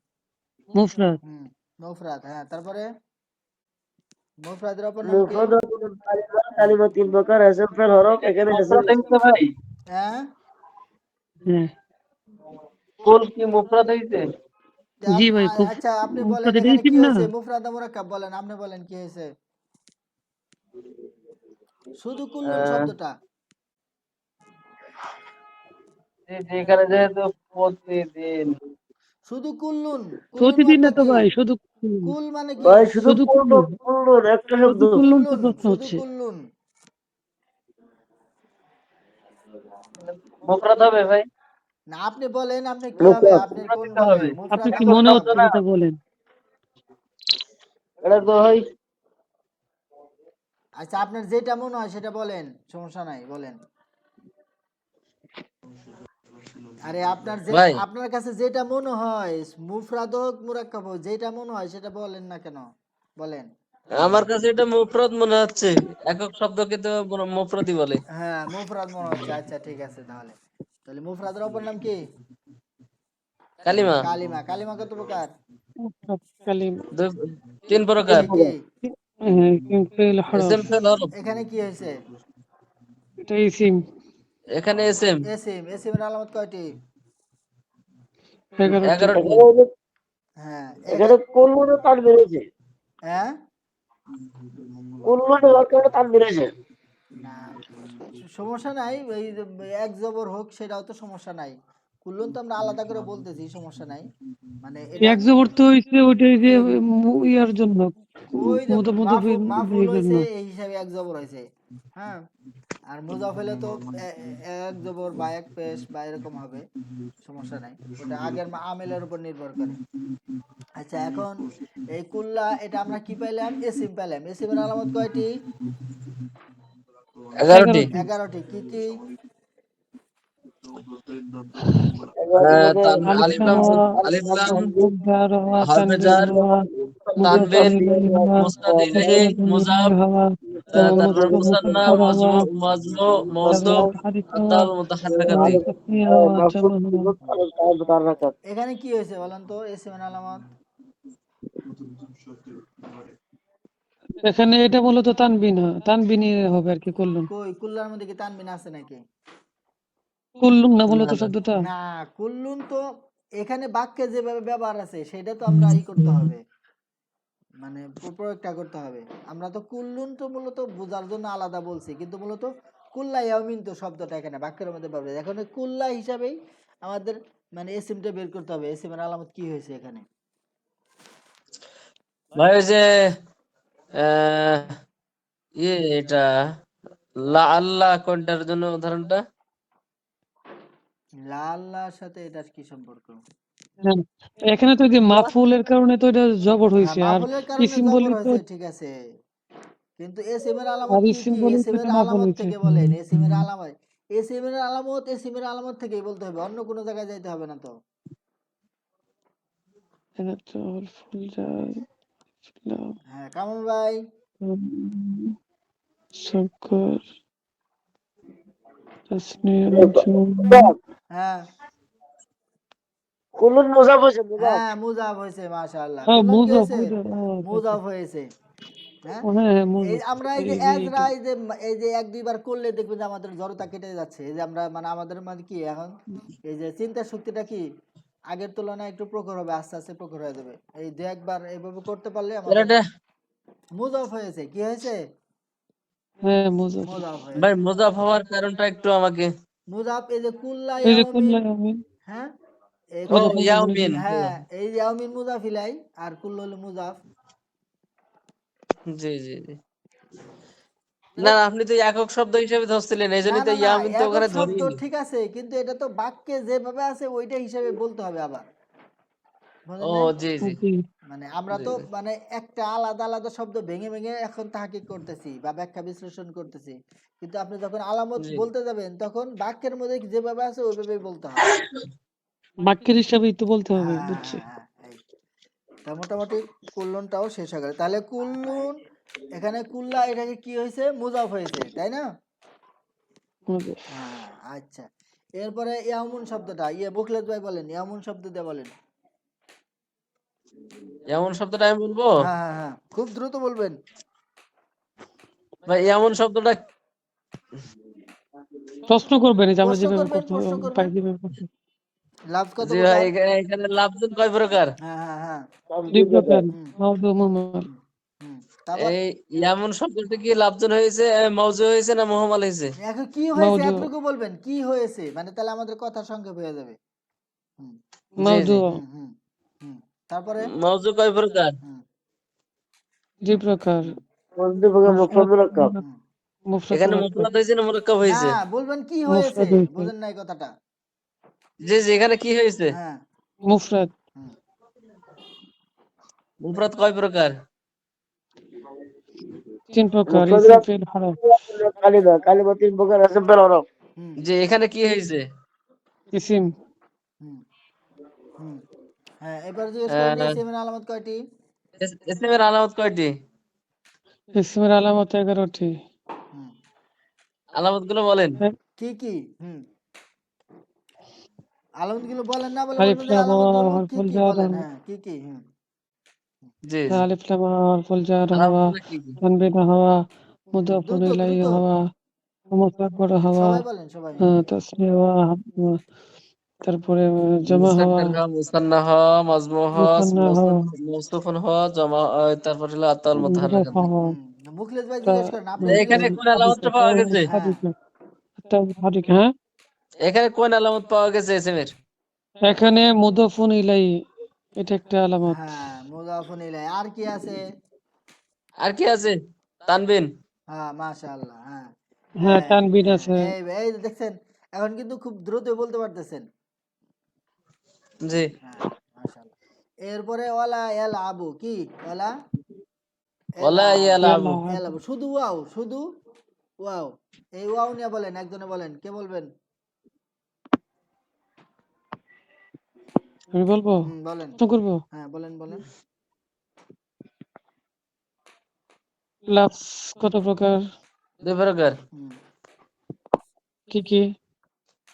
মুফরাদ। হুম মুফরাদ। হ্যাঁ, তারপরে মুফরাদের অপর নাম কি? মুফরদ হলো কালিমা, কালিমা 3 প্রকার, ইসম, ফেল, হরফ। এখানে ইসম মুফরদ হইছে ভাই। হ্যাঁ, হ্যাঁ কুল কি মুফরদ হইছে? জি ভাই, খুব আচ্ছা, আপনি বলেন মুফরাদ এটা এখানে ইসিম কি না? হয়েছে? মুফরাদা মুরাক্কাব বলেন, আপনি বলেন কি হয়েছে? শুধু কুল্লুন শব্দটা। যেখানে যেহেতু প্রতিদিন। শুধু কুল্লুন। কুল্লুন প্রতিদিন না মানে তো কি? ভাই, শুধু কুল মানে কি? ভাই শুধু শুধু কুল্লুন, কুল্লুন। কুল্লুন একটা শব্দ। শুধু কুল্লুন তো কুল্লুন, প্রশ্ন শুধু হচ্ছে। কুল্লুন। মুফরদ হবে ভাই। না, আপনি বলেন, আপনি কি হবে? মুফরদ। আপনি মুফরদ কোন দিতে বলে? হবে। আপনি মুফরাদ না কি মনে মুরাক্কাব? হচ্ছে যেটা বলেন? এটা তো ভাই আচ্ছা, আপনার যেটা মনে হয় সেটা বলেন, সমস্যা নাই, বলেন। আরে ভাই আপনার কাছে যেটা মনে হয়, মুফরাদ হোক মুরাক্কাব হোক, যেটা মনে হয় সেটা বলেন না কেন? বলেন। আমার কাছে এটা মুফরদ মনে হচ্ছে। একক শব্দকে তো মুফরদই বলে। হ্যাঁ, মুফরাদ মনে হচ্ছে। আচ্ছা, ঠিক আছে তাহলে। তাহলে মুফরাদের অপর নাম কি? কালিমা কালিমা। কালিমা কত প্রকার? মুফরাদ, কালিমা। 3 কি প্রকার। কি? ফেল, হরফ। ইসম ফেল হরফ। এখানে কি হয়েছে? এটা ইসিম। এখানে এসএম এসিমের আলামত কয়টি? 11টি। 11টি। এখানে হলো- হ্যাঁ, এখানে কুল্লুনের তান বেরিয়েছে। হ্যাঁ, কুল্লুনের বাক্যটা তান বেরিয়েছে। না, সমস্যা নাই। এই যে এক জবর হোক সেটাও তো সমস্যা নাই। কুল্লুন তো আমরা আলাদা করে বলতেছি, সমস্যা নাই। মানে এটা এক জবর তো হইছে ওইটাই যে এ, ইয়ার জন্য, ওই যে মুদাফিন মাফুল বিহির হয়েছে জন্য। এই হিসাবে এক জবর হয়েছে। হ্যাঁ, আর মুজাফ হলে তো এক জবর বা এক পেশ বা এরকম হবে, সমস্যা নাই, ওটা আগের আমেলের উপর নির্ভর করে। আচ্ছা, এখন এই কুল্লা এটা আমরা কি পাইলাম? এসিম পাইলাম। এসিমের আলামত কয়টি? 11টি। 11টি। 11টি। কি কি? 11টির মধ্যে আলিফ আলিফ লাম লাম, ওয়া, আলিফ লাম, হারফুল জার হওয়া, হরফে তানবীর জার, হওয়া, মুদাফুন তানবিন, ইলাইহি হওয়া, মুসনাদ ইলাইহি, মুদাফুন মুজাফ, ইলাইহি হওয়া, তারপর তারপরে মুসান্না, মুকাদ্দার হওয়া, মাজমু, মাজমু, তারপর মওসুফ, তাহরিক হওয়া, আতাল মুতাহাররাকাতি। তাসনিয়া হওয়া, মাফুল জামা হওয়া। বিহির মুতাহাররাকাত। এখানে কি হয়েছে বলেন তো? এসিমের আলামত এখানে এটা মূলত তানবিন, তানবিনী হবে আর কি, কুল্লুন। কই? কুল্লার মধ্যে কি তানবিন আছে নাকি? কুল্লুন না না মূলত না, শব্দটা। না, কুল্লুন তো এখানে বাক্যে যেভাবে ব্যবহার আছে সেটা তো আমরা করতে হবে, মানে প্রয়োগটা করতে হবে। আমরা তো কুল্লুন তো মূলত বোঝার জন্য আলাদা বলছি, কিন্তু মূলত কুল্লা ইয়াউমিন তো শব্দটা এখানে বাক্যের মধ্যে ব্যবহার। এখন এই কুল্লা হিসাবেই আমাদের মানে এসিমটা বের করতে হবে। এসিমের আলামত কি হয়েছে এখানে? ভাই ওই যে আহ, এটা লা আল্লাহ কোনটার জন্য উদাহরণটা? লাল্লার সাথে এটার কি সম্পর্ক? হ্যাঁ, এখানে তো যে মাফুলের কারণে তো এটা জবর হ্যাঁ, হয়েছে, আর মাফুলের কারণে ইসিম জবর বলি তো, হয়েছে, ঠিক আছে, কিন্তু এসিমের আর আলামত কি ইসিম কি? বলি তো এসিমের এটা মাফুল আলামত হয়েছে। থেকে বলেন। এসিমের আলামত, এসিমের আলামত থেকেই বলতে হবে, অন্য কোনো জায়গায় যাইতে হবে না তো। এটা তো ফুল জার, লাম, হ্যাঁ, কামাল ভাই। সকর, তাসনিয়া, মাজমুন। হ্যাঁ কুল্লুন মুজাফ হয়েছে, মুজাফ। হ্যাঁ, মুজাফ হয়েছে, মাশাআল্লাহ। হ্যাঁ, কুল্লুন কি মুজাফ হয়েছে? ওইটা, আচ্ছা আচ্ছা। মুজাফ হয়েছে। হ্যাঁ, হ্যাঁ হ্যাঁ, এই মুজাফ। আমরা এই যে এই যে এজরা, এটা এই যে এক দুইবার করলে দেখবেন যে আমাদের জড়তা কেটে যাচ্ছে। এই যে আমরা মানে আমাদের মানে কি এখন এই যে চিন্তার শক্তিটা কি আগের তুলনায় একটু প্রখর হবে, আস্তে আস্তে প্রখর হয়ে যাবে। এই দু একবার এইভাবে করতে পারলে আমাদের এটা মুজাফ হয়েছে। কি হয়েছে? হ্যাঁ মুজাফ। মুজাফ ভাই হয়েছে। মুজাফ হওয়ার কারণটা একটু আমাকে। মুজাফ এই যে কুল্লা এই যে ইয়াউমিন। কুল্লা ইয়াউমিন, হ্যাঁ, এই ও মুজাফ মুজাফ ইয়াউমিন, ইলাইহি। হ্যাঁ, এই যে ইয়াউমিন মুজাফিলাই, আর কুল্ল হলো মুজাফ। জি জি জি। না না, আপনি তো একক শব্দ হিসেবে ধরছিলেন, এই না জন্যই তো না না, ইয়ামিন তো একক ওখানে শব্দ ধরিনি। ঠিক আছে, কিন্তু এটা তো বাক্যে যেভাবে আছে ওইটা হিসাবে বলতে হবে আবার, বুঝলেন ও নাই? জি জি জি। মানে আমরা জি তো জি মানে একটা আলাদা আলাদা শব্দ ভেঙে ভেঙে এখন তাহাকিক করতেছি বা ব্যাখ্যা বিশ্লেষণ করতেছি, কিন্তু আপনি যখন আলামত জি। বলতে যাবেন তখন বাক্যের মধ্যে যেভাবে আছে ওইভাবেই বলতে হবে। বাক্যের হিসাবেই তো বলতে হবে, হ্যাঁ হ্যাঁ বুঝছি। হ্যাঁ হ্যাঁ, এই তা মোটামুটি কুল্লুনটাও শেষ হয়ে গেল। তাহলে কুল্লুন, এখানে কুল্লা এটাকে কি হয়েছে? মুজাফ হয়েছে, তাই না? মুজাফ। হ্যাঁ, আচ্ছা। এরপরে ইয়ামুন শব্দটা, মুখলেস ভাই বলেন, ইয়ামুন শব্দ দিয়ে বলেন। এমন শব্দটা আমি বলবো হ্যাঁ হ্যাঁ হ্যাঁ, খুব দ্রুত বলবেন। ভাই, এমন শব্দটা প্রশ্ন করবেন, এই যে আমরা প্রশ্ন যেভাবে করবেন, করতে প্রশ্ন করবেন। পাই যেভাবে করতে। লাভ কত জি ভাই, প্রকার? এখানে লাভজন কয় প্রকার? হ্যাঁ হ্যাঁ হ্যাঁ। দুই তানবির প্রকার, প্রকার। হুম মাউদু মুমাল। হুম হুম। তারপর এই এমন শব্দটা কি লাভজন হয়েছে, মৌজু হয়েছে না মুহাম্মাল হয়েছে? এখন কি হয়েছে মাউদু, এতটুকু বলবেন, কি হয়েছে, মানে তাহলে আমাদের কথা সংক্ষেপ হয়ে যাবে। হুম জি মাউদু জি। হুম হুম হুম। তারপরে মৌজু কয় প্রকার? হুম দুই প্রকার, হুম দুই প্রকার, মুফরাদ মুফরাদ, মুরাক্কাব। হুম। মুফরাদ এখানে মুরাক্কাব। মুফরাদ হয়েছে না মুরাক্কাব না, হয়েছে? বলবেন কি হয়েছে, মুফরাদ হয়েছে, বুঝেন নাই কথাটা। জি জি, এখানে কি হয়েছে? হ্যাঁ। মুফরাদ। হুম। মুফরাদ কয় প্রকার? তিন প্রকার, মুফরাদরা ইসিম ফিল হরফ। কালিমা, কালিমা তিন প্রকার, আছে বেল হরফ। হুম যে এখানে কি হয়েছে? ইসিম, হুম হুম। হ্যাঁ, এবার জিজ্ঞেস করেন যে আহ ইসিমের আলামত কয়টি? ইসমের আলামত কয়টি? ইসমের আলামত 11টি। হুম। আলামত গুলো বলেন। কি কি? হুম, আলামত গুলো বলেন, না বলে আলিফ বলবেন যে লাম আলামত মিম গুলো কি হারফুল কি জার। বলেন। হ্যাঁ, কি কি? হুম জি জি। আলিফ লাম মিম হারফুল জার আলামত হওয়া, গুলো কি কি? তানবিন হওয়া, মুদাফুন দ্রুত ইলাইহি দ্রুত হওয়া, মুসাক্কার হওয়া, সবাই বলেন, সবাই। হুম তাসনিয়া হওয়া, তারপরে জমা হওয়া, মুসাক্কার হওয়া, মুসান্না হওয়া, মাজমু হওয়া, মুসান্না হওয়া, মৌসুফুন হওয়া, জমা, তারপর হলো আতাল মুদাফ মুতাহাররিকাতি। হওয়া। হুম। মুখলেস ভাই জিজ্ঞেস করেন, আপনি জিজ্ঞেস এখানে করেন। কোন আলামতটা পাওয়া গেছে? হ্যাঁ, হ্যাঁ, এখানে কোন আলামত পাওয়া গেছে এসএমের? এখানে মুদাফুন ইলাইহি, এটা একটা আলামত। হ্যাঁ, মুজাফুন ইলাই। আর কি আছে? আর কি আছে? তানবিন। হ্যাঁ, মাশাআল্লাহ। হ্যাঁ, হ্যাঁ, হ্যাঁ, তানবিন হ্যাঁ, আছে। এই এই যে দেখছেন, এখন কিন্তু খুব দ্রুত বলতে পারতেছেন। জি। হ্যাঁ, মাশাআল্লাহ। এরপরে ওয়ালা এল আবু কি ওয়ালা এল ওলা ইয়ালাবু। ইয়ালা এল আবু শুধু ওয়াও, শুধু ওয়াও। এই ওয়াও নিয়ে বলেন, একজনে বলেন, কে বলবেন? আমি বলবো, বলেন। প্রশ্ন করবো। হ্যাঁ, বলেন বলেন। লাফজ কত প্রকার? 2 প্রকার। হুম, কি কি?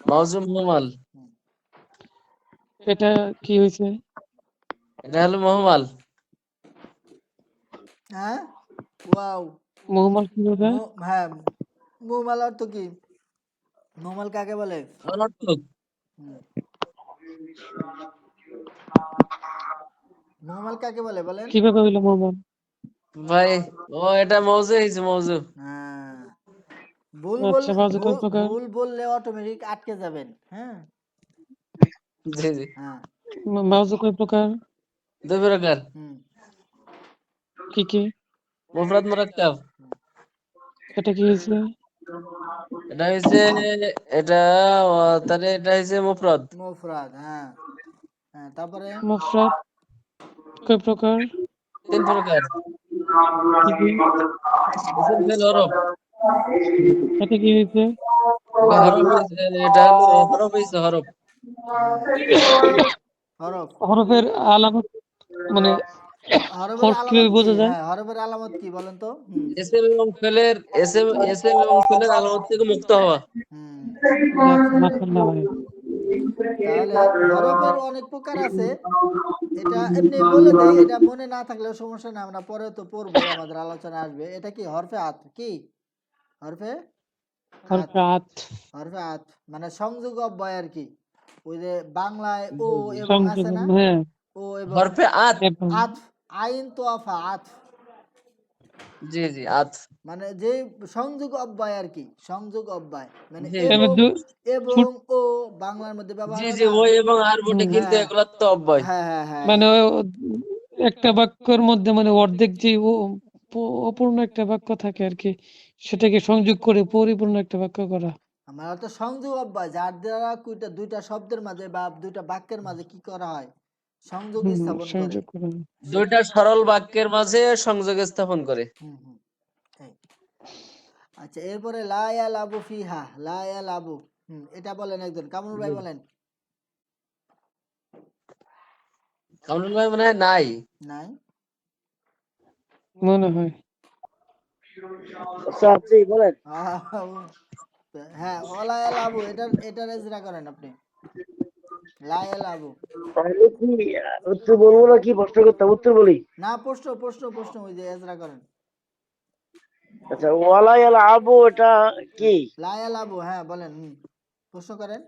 মাউজুম মুহমাল। হুম। এটা কি হয়েছে? এটা হলো মুহমাল। হ্যাঁ, ওয়াও। মুহাম্মদ কি হবে? হ্যাঁ, মুমাল অর্থ কি? মুমাল কাকে বলে? অনর্থক। হুম, মুমাল কাকে বলে বলেন? কিভাবে হইলো মুহাম্মদ? ভাই, ও এটা মৌজু হয়েছে, মৌজু। হ্যাঁ, ভুল আচ্ছা, বললে মাউজু কয় ভুল প্রকার? ভুল বললে অটোমেটিক আটকে যাবেন। হ্যাঁ, জি জি। হ্যাঁ। মাউজু কয় প্রকার? 2 প্রকার। হুম, কি কি? মুফরাদ মুরাক্কাব। এটা কি হয়েছে? এটা হইছে, এটা তাহলে এটা হইছে মুফরাদ। মুফরাদ। হ্যাঁ, হ্যাঁ, তারপরে মুফরাদ কয় প্রকার? 3 প্রকার। কি কি? ইসম ফেল হরফ। এটা কি হয়েছে? এটা হরফ হইছে, এটা হলো হরফ হইছে, হরফ। হরফ। হরফের আলামত মানে হরফের হরফ আলামত কিভাবে কি? বোঝা যায়? হ্যাঁ, হরফের আলামত কি বলেন তো? হুম, এসএম এবং ফেলের আলামত থেকে মুক্ত হওয়া। হুম। যাক, মাশাআল্লাহ ভাই। তাহলে হরফের অনেক প্রকার আছে। এটা এমনি বলে দেই, এটা মনে না থাকলেও সমস্যা না, আমরা পরে তো পড়বোই, আমাদের আলোচনা আসবে। এটা কি হরফে আত কি? হরফে আত। হরফে আত। হরফে আত মানে সংযোগ অব্যয় আর কি। ওই যে বাংলায় ও জি জি। এবং সংযোগ, আছে না, হ্যাঁ। ও এবং হরফে আত। এবং আত, আইন তোয়াফা আত জি জি, আত। মানে যে সংযোগ অব্যয় আর কি, সংযোগ অব্যয় মানে জি জি। এবার এবং ছোট, ও বাংলার মধ্যে ব্যবহার জি হয় জি, না। ওই এবং আর বটে, হুম, কিন্তু হ্যাঁ, এগুলা তো অব্যয়। হ্যাঁ, হ্যাঁ, হ্যাঁ, মানে হ্যাঁ। একটা বাক্যের মধ্যে মানে অর্ধেক যে অপূর্ণ একটা বাক্য থাকে আর কি, সেটাকে সংযোগ করে পরিপূর্ণ একটা বাক্য করা। আমার তো সংযোগ অব্যয় যার দ্বারা দুইটা শব্দের মাঝে বা দুইটা বাক্যের মাঝে কি করা হয়, সংযোগ হুম, স্থাপন করে। সংযোগ করা। দুইটা সরল বাক্যের মাঝে সংযোগ স্থাপন করে। হুম, হুম। এই। আচ্ছা, এরপরে লা ইয়ালাবু ফিহা, লা ইয়ালাবু। এটা বলেন একজন, কামরুল ভাই জি। বলেন। কামরুল ভাই মনে হয় নাই। নাই। মনে হয়। আচ্ছা আপনি বলেন। হ্যাঁ, ওলা ইয়ালাবু, এটার এজরা করেন আপনি। লা ইয়ালাবু। তাহলে কি উত্তর বলবো না কি প্রশ্ন করতাম? উত্তর বলি। না, প্রশ্ন ওই যে এজরা করেন। আচ্ছা, ওয়ালা ইয়াল আবু এটা কি? লা ইয়ালাবু, হ্যাঁ বলেন। প্রশ্ন করেন।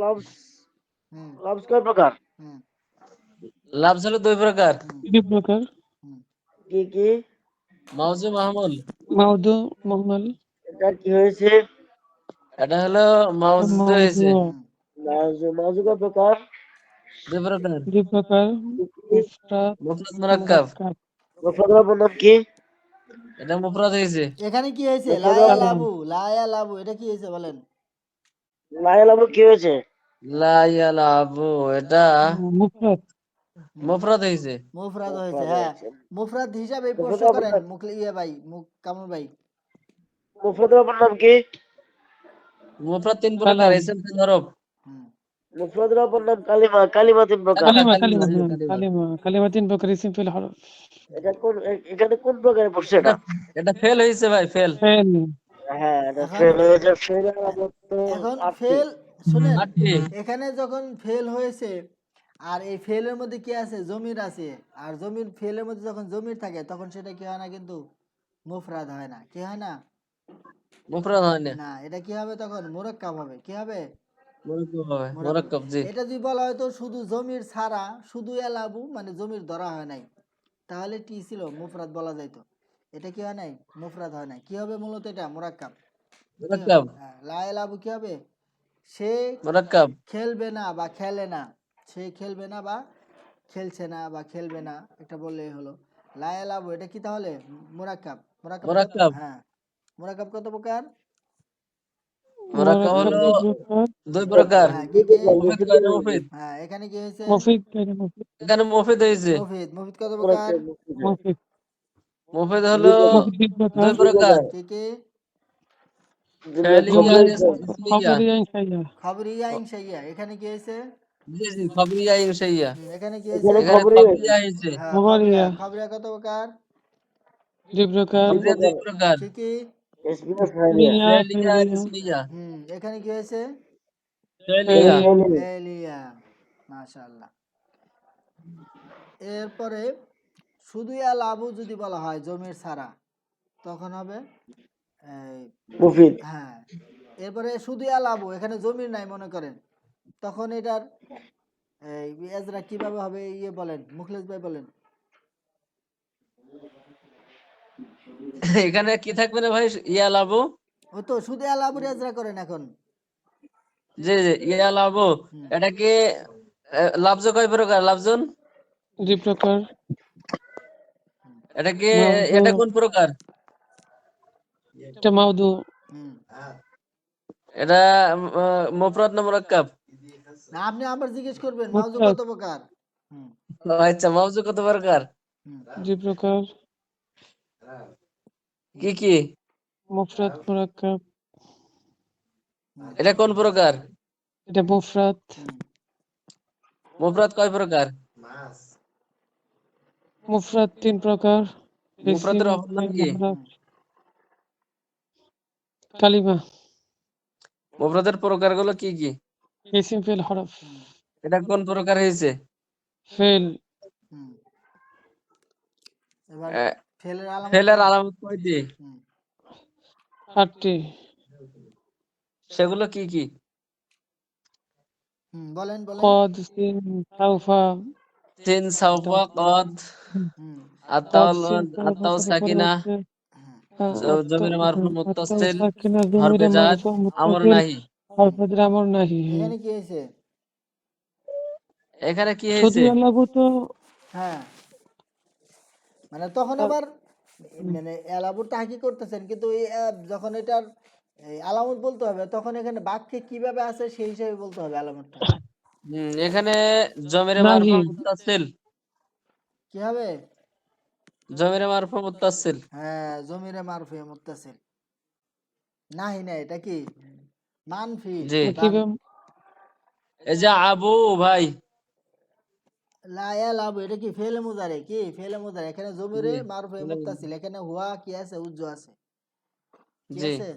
লবস হুম, লবস কয় প্রকার? হুম, লাফজ হলো 2 প্রকার। হুম, দুই প্রকার। হুম। কি কি? মাউজু মাহমুল। মাউদু, মুহমাল, এটা কি হয়েছে? এটা হলো মাউজু মাউদু। হয়েছে। হুম। মাউজু মাউজু কয় প্রকার? 2 প্রকার। দুই প্রকার। কি কি? মুফরাদ, মুফরাদ মুরাক্কাব। মুরাক্কাব। মুফরাদের নাম কি? এটা মুফরাদ হয়েছে। এখানে কি হয়েছে? লা মুফরাদের কালাম। ইয়ালাবু, লা ইয়ালাবু, এটা কি হয়েছে বলেন? লা ইয়াল আবু কি হয়েছে? লা ইয়ালাবু, এটা মুফরাদ। হুম, মুফরাদ হয়েছে। মুফরাদ হয়েছে। মুফরাদ হ্যাঁ, হয়েছে। মুফরাদ হিসাবে প্রশ্ন মুফরাদের করেন, নাম ভাই, কামরুল ভাই। মুফরাদের নাম কি? মুফরাদ 3 প্রকার, কালাম। ইসম ফেল হরফ। হুম, মুফরাদের নাম কালিমা, কালিমা তিন প্রকার। কালিমা কালিমা, কালিমা, কালিমা, জি হ্যাঁ, কালিমা। কালিমা। কালিমা তিন প্রকার, ইসম ফিল হরফ। এটা কোন এখানে কোন প্রকারে পড়ছে এটা এটা? এটা ফেল হয়েছে ভাই, ফেল। ফেল। হ্যাঁ, এটা এখন ফেল হয়েছে। ফেল আমার তো এখন 8টি। ফেল, শুনেন, 8টি। এখানে যখন ফেল হয়েছে, আর এই ফেলের মধ্যে কি আছে? জমির আছে। আর জমির ফেলের মধ্যে যখন জমির থাকে তখন সেটা কি হয় না, কিন্তু মুফরাদ হয় না। কি হয় না? মুফরাদ হয় না। না, এটা কি হবে তখন? মুরাক্কাব হবে। কি হবে? মুরাক্কাব হবে, মুরাক্কাব। মুরাক্কাব, জি। এটা যদি বলা হয়তো শুধু জমির ছাড়া, শুধু এলাবু মানে জমির ধরা হয় নাই, তাহলে টি ছিল, মুফরাদ বলা যাইতো। এটা কি হয় নাই? মুফরাদ হয় নাই। কি হবে মূলত? এটা মুরাক্কাব। কি হবে? মুরাক্কাব, হ্যাঁ, লা এলাবু কি হবে? সে মুরাক্কাব। খেলবে না বা খেলে না, সে খেলবে না বা খেলছে না বা খেলবে না, এটা বললেই হলো। লা ইয়ালাবু এটা কি তাহলে? মুরাক্কাব। মুরাক্কাব কত? মোরাক্কাব। হ্যাঁ। মুরাক্কাব কত প্রকার? মোরাক্কাব মোরাক্কাব হলো 2 প্রকার, 2 প্রকার। হ্যাঁ, কি কি? মুফিদ গায়রে মুফিদ। হ্যাঁ, এখানে কি হয়েছে? মুফিদ গায়রে মুফিদ। এখানে মুফিদ হয়েছে। মুফিদ। মুফিদ কত প্রকার? মুফিদ মুফিদ হলো মুফিদ 2 প্রকার, 2 প্রকার। কি কি? ফেলিয়া আর জুমলা ইসমিয়া। খবরিয়া ইনশাইয়া। খবরিয়া ইনশাইয়া। এখানে কি হয়েছে? জি জি, খবরিয়া ইনশাইয়া। এখানে কি হয়েছে? এখানে খবরিয়া হয়েছে। হ্যাঁ, খবরিয়া। খবরিয়া খবরিয়া কত প্রকার? 2 প্রকার, খবরিয়া 2 প্রকার। কি কি? মিয়া ফেলিয়া আর ফেলিয়া, ইসমিয়া। এখানে কি হয়েছে? ফেলিয়া। এলিয়া। মাশাআল্লাহ। এরপরে শুধু আল আবু যদি বলা হয় জমির ছাড়া তখন হবে এই, হ্যাঁ। এরপরে শুধু আল আবু এখানে জমির নাই মনে করেন, তখন এটার এই এজরা কিভাবে হবে ইয়ে বলেন, মুখলেস ভাই বলেন। এখানে কি থাকবে না ভাই? ইয়া লাবু। ও তো শুধু আল আবুর এজরা করেন এখন। জি জি, ইয়া লাবু। হুম। এটাকে লাফজ কয় প্রকার? লাফজুন। 2 প্রকার, এটাকে মাউদু, এটা কোন প্রকার? এটা মাউদু, হুম। এটা মুফরাদ না মুরাক্কাব? না, আপনি আবার জিজ্ঞেস করবেন মাউজু মুফরাদ কত প্রকার। হুম। আচ্ছা, মাউজু কত প্রকার? হুম। 2 প্রকার, কি কি? মুফরাদ মুরাক্কাব, এটা কোন প্রকার? এটা মুফরাদ, হুম। মুফরাদ কয় প্রকার? মুফরাদ 3 প্রকার, ইসিম, মুফরাদের অপর নাম ফাইল, কি? হরফ, কালিমা, মুফরাদের প্রকারগুলো কি কি? ইসিম, ফাইল, হরফ, হুম। এটা কোন প্রকার হয়েছে? ফাইল হুম। এবার আহ, ফেলের আলামতটা। ফেলের আলামত কয়টি? হুম। 8টি, সেগুলো কি কি? বলেন বলেন। কদ, সিন, সাউফা, তিন, সাউফা, কদ, হুম। কদ, আতাউল, সিন, সাউফা, আতাউ তারপরে সাকিনা, হচ্ছে জমির মারফু আত্তাও মুত্তাসিল, সাকিনা, হরফে জমিরে জার, মারফু আমর মুত্তাসিল, নাহি। হরফে আমর নাহি। এখানে কি হয়েছে? এখানে কি শুধু হয়েছে? আল্লাহ তো হ্যাঁ, মানে তখন আবার মানে এলাবুর তাহকি করতেছেন, কিন্তু এই যখন এটার এই আলামত বলতে হবে তখন এখানে বাক্যে কিভাবে আছে সেই হিসাবে বলতে হবে আলামতটা। এখানে জমিরে মারফু নাহি, মুত্তাসিল। কি হবে? জমিরে মারফু মুত্তাসিল। হ্যাঁ, জমিরে মারফি মুত্তাসিল। নাহি না, এটা কি মানফি? জি, কিভাবে এই যে আবু ভাই। লা ইয়ালাবু এটা কি ফেলে মুজারে? কি ফেলে মুজারে? এখানে জমিরে জি মারফি মুত্তাসিল, এখানে হুয়া কি আছে? উজ্জ আছে। কি জি আছে?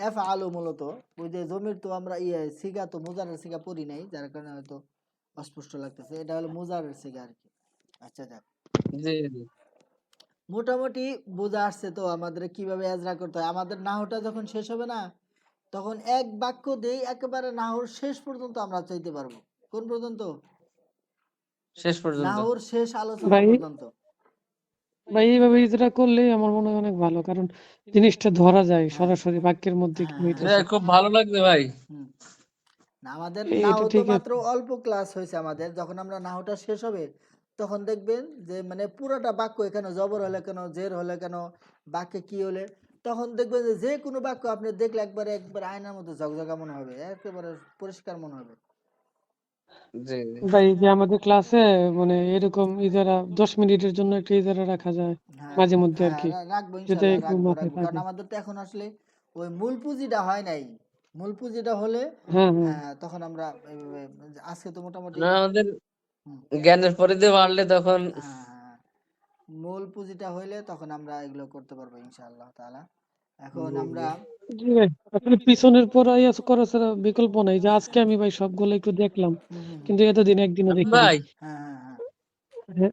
এফ আলু মূলত ওই যে জমির তো আমরা ইয়ে সিগা তো মুজারের সিগা পড়ি নাই, যার কারণে হয়তো অস্পষ্ট লাগতেছে। এটা হলো মুজারের সিগা আর কি। আচ্ছা যাক, জি জি। মোটামুটি বোঝা আসছে তো আমাদের কিভাবে এজরা করতে হয়। আমাদের নাহটা যখন শেষ হবে না, তখন এক বাক্য দিয়ে একেবারে নাহর শেষ পর্যন্ত আমরা চাইতে পারবো। কোন পর্যন্ত? শেষ পর্যন্ত। নাহর শেষ আলোচনা ভাই পর্যন্ত। ভাই এইভাবে ইজরা করলে আমার মনে হয় অনেক ভালো, কারণ জিনিসটা ধরা যায় হ্যাঁ, সরাসরি বাক্যের মধ্যে কি হ্যাঁ, হ্যাঁ। হইতেছে। খুব ভালো লাগছে ভাই। হুম। না, আমাদের এটা নাও তো ঠিক মাত্র আছে। অল্প ক্লাস হয়েছে আমাদের। যখন আমরা নাহটা শেষ হবে তখন দেখবেন যে মানে পুরোটা বাক্য, এখানে জবর হলে কেন, জের হলে কেন, বাক্যে কি হলে, তখন দেখবেন যে যে কোনো বাক্য আপনি দেখলে একবারে একবার আয়নার মধ্যে ঝকঝকা মনে হবে, একেবারে পরিষ্কার মনে হবে। জি জি। ভাই যে আমাদের ক্লাসে মানে এরকম ইজারা 10 মিনিটের জন্য একটা ইজারা রাখা যায় হ্যাঁ, মাঝে মধ্যে আর হ্যাঁ, কি, রাখবো যেটা ইনশাল্লাহ, একটু রাখবো মাথায় রাখবো কারণ থাকে। আমাদের তো এখন আসলে ওই মূল পুঁজিটা হয় নাই। মূল পুঁজিটা হলে হ্যাঁ হ্যাঁ হ্যাঁ তখন আমরা এইভাবে, আজকে তো মোটামুটি। না, আমাদের হুম, জ্ঞানের পরিধি বাড়লে তখন। হ্যাঁ, হ্যাঁ, মূল পুঁজিটা হইলে তখন আমরা এগুলো করতে পারবো ইনশাআল্লাহ তাআলা। এখন জি আমরা জি। জি ভাই, আসলে পিছনের পড়াই করা ছাড়া বিকল্প নাই। যে আজকে আমি ভাই সবগুলো একটু দেখলাম, হুম, হুম, হুম, কিন্তু এতদিন একদিনও আমিন দেখিনি। ভাই, হ্যাঁ, হ্যাঁ, হ্যাঁ, হ্যাঁ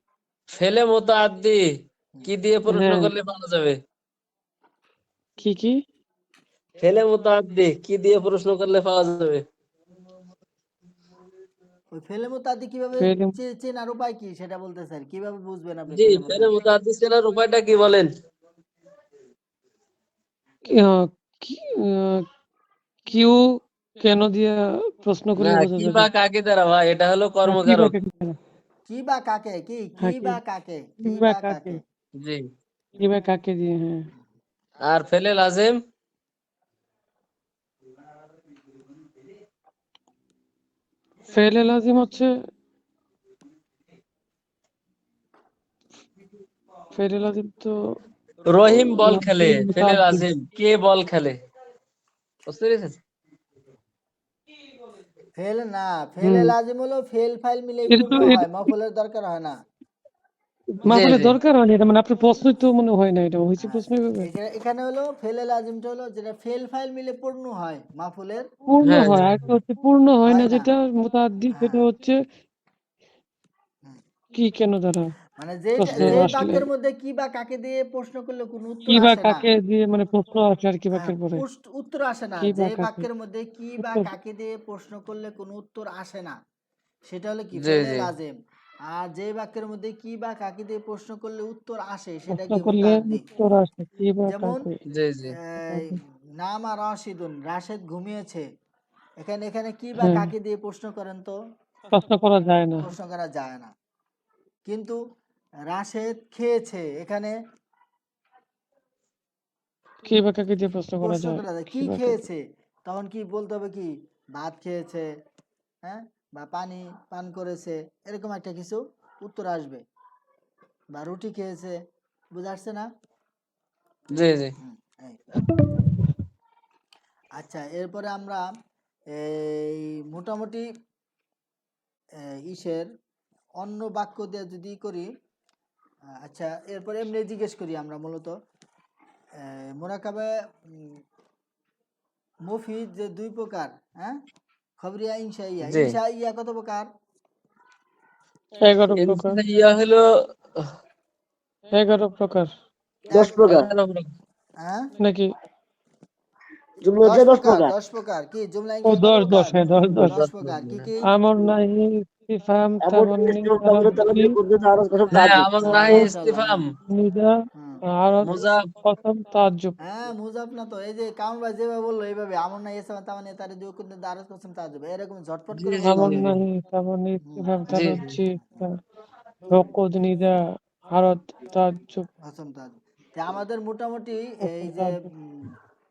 ফেলে মুতাআদ্দি হুম। কি দিয়ে প্রশ্ন হ্যাঁ, করলে পাওয়া যাবে? কি কি ফেলে মুতাআদ্দি কি দিয়ে প্রশ্ন করলে পাওয়া যাবে? ওই ফেলে মুতাদ্দি কিভাবে ফেলে চেনার উপায় কি সেটা বলতে স্যার, কিভাবে বুঝবেন আপনি জি, ফেলে ফেলে মুতাদ্দি? মুতাআদ্দি চেনার উপায়টা কি বলেন? আহ, কি কিউ কেন দিয়ে প্রশ্ন না, করলে বোঝা কি যাবে। বা কাকে দ্বারা ভাই, এটা হলো কি বা কর্মকারক। কাকে ছাড়া। কি বা কাকে, কি হ্যাঁ কি বা কাকে, কি কি বা বা কাকে, কাকে। জি। কি বা কাকে দিয়ে, হ্যাঁ। আর ফেলে লাজিম? ফেলে লাজিম হচ্ছে, ফেলে লাজিম তো রহিম বল খেলে, লাজিম ফেলে মুতাআদ্দি। লাজিম কে বল খেলে, বুঝতে পেরেছেন? ফেল না, ফেলে হুম, লাজিম হলো ফেল ফাইল মিলে এটা তো পূর্ণ হয়, মফুলের দরকার হয় না। জি মাহফিলের জি দরকার হয়নি, এটা মানে আপনার প্রশ্নই তো মনে হয় না, এটা হয়েছে হ্যাঁ, প্রশ্ন এভাবে এখানে হলো ফেলে লাজিমটা হলো যেটা ফেল ফাইল মিলে পূর্ণ হয়, মাফুলের পূর্ণ হ্যাঁ হয়, জি আর একটা হচ্ছে পূর্ণ হয় না, হয় না। যেটা মুতাআদ্দি, হ্যাঁ, সেটা হচ্ছে হুম। কি কেন দ্বারা মানে প্রশ্ন জি যে আসলে, বাক্যের মধ্যে কি বা কাকে দিয়ে প্রশ্ন করলে কোনো উত্তর কি বা আসে না। কাকে দিয়ে মানে প্রশ্ন আসে আর কি হ্যাঁ, বাক্যের পরে, উত্তর আসে না, কি বা যে কাকে বাক্যের মধ্যে কি বা উত্তর, কাকে দিয়ে প্রশ্ন করলে কোনো উত্তর আসে না, সেটা হলো কি জি ফেলে জি লাজেম। আর যে বাক্যের মধ্যে কি বা কাকে দিয়ে প্রশ্ন করলে উত্তর আসে, সেটা প্রশ্ন কি করলে মুতাদ্দি। উত্তর আসে, কি বা যেমন কাকে জি জি এই, নামা রাশিদুন, রাশেদ ঘুমিয়েছে। এখানে এখানে কি বা হ্যাঁ, কাকে দিয়ে প্রশ্ন করেন তো, প্রশ্ন করা যায় না, প্রশ্ন করা যায় না। কিন্তু রাশেদ খেয়েছে, এখানে কি বা কাকে দিয়ে প্রশ্ন করা প্রশ্ন যায়, করা যায় কি কি বা কাকে, খেয়েছে, তখন কি বলতে হবে, কি ভাত খেয়েছে, হ্যাঁ, বা পানি পান করেছে, এরকম একটা কিছু উত্তর আসবে, বা রুটি খেয়েছে। বুঝা আসছে না? জি জি হুম, এই। আচ্ছা, এরপরে আমরা এই মোটামুটি ইসের অন্য বাক্য দিয়ে যদি করি, আচ্ছা এরপরে এমনি জিজ্ঞেস করি আমরা মূলত মোরাকাবে মুফিদ যে দুই প্রকার, হ্যাঁ, খবরিয়া ইনশাইয়া, জি ইনশাইয়া কত প্রকার? 11 প্রকার, ইয়া হলো 11 প্রকার 10 এক, প্রকার, 11 হ্যাঁ, নাকি, জুমলা হচ্ছে 10 প্রকার। 10 প্রকার কি জুমলা ও ইনশাইয়া কত 10, প্রকার? 10, হ্যাঁ, 10, 10, 10 প্রকার কি কি? আমর নাহি, ইসতিফহাম, এমন তামান্নি, ইসলাম তাবলে তারাজ্জি, তালাবি কুদ্দুস আরজ কসম হ্যাঁ তাজ্জুব। আমার হ্যাঁ, নাহি মাশাআল্লাহ, ইস্তিফাম, হ্যাঁ। নিদা, হুম, আরত, মুজাব, কসম, তাজ্জুব। হ্যাঁ, মুজাফ না তো, এই যে কাউন ভাই যেভাবে বললো এইভাবে, আমর না ইসা তামানে তারে দিও কিন্তু দারস কসম তাজব, এরকম ঝটপট জি করে জি বলতে আমর জি হবে। জি নাহি, তামান্নি, হুম, ইসতিফহাম, জি জি তারাজ্জি, রকুদ, নিদা, আরত, তাজ্জুব, কসম তাজব। তে আমাদের মোটামুটি এই কসম, যে তাজ্জুব।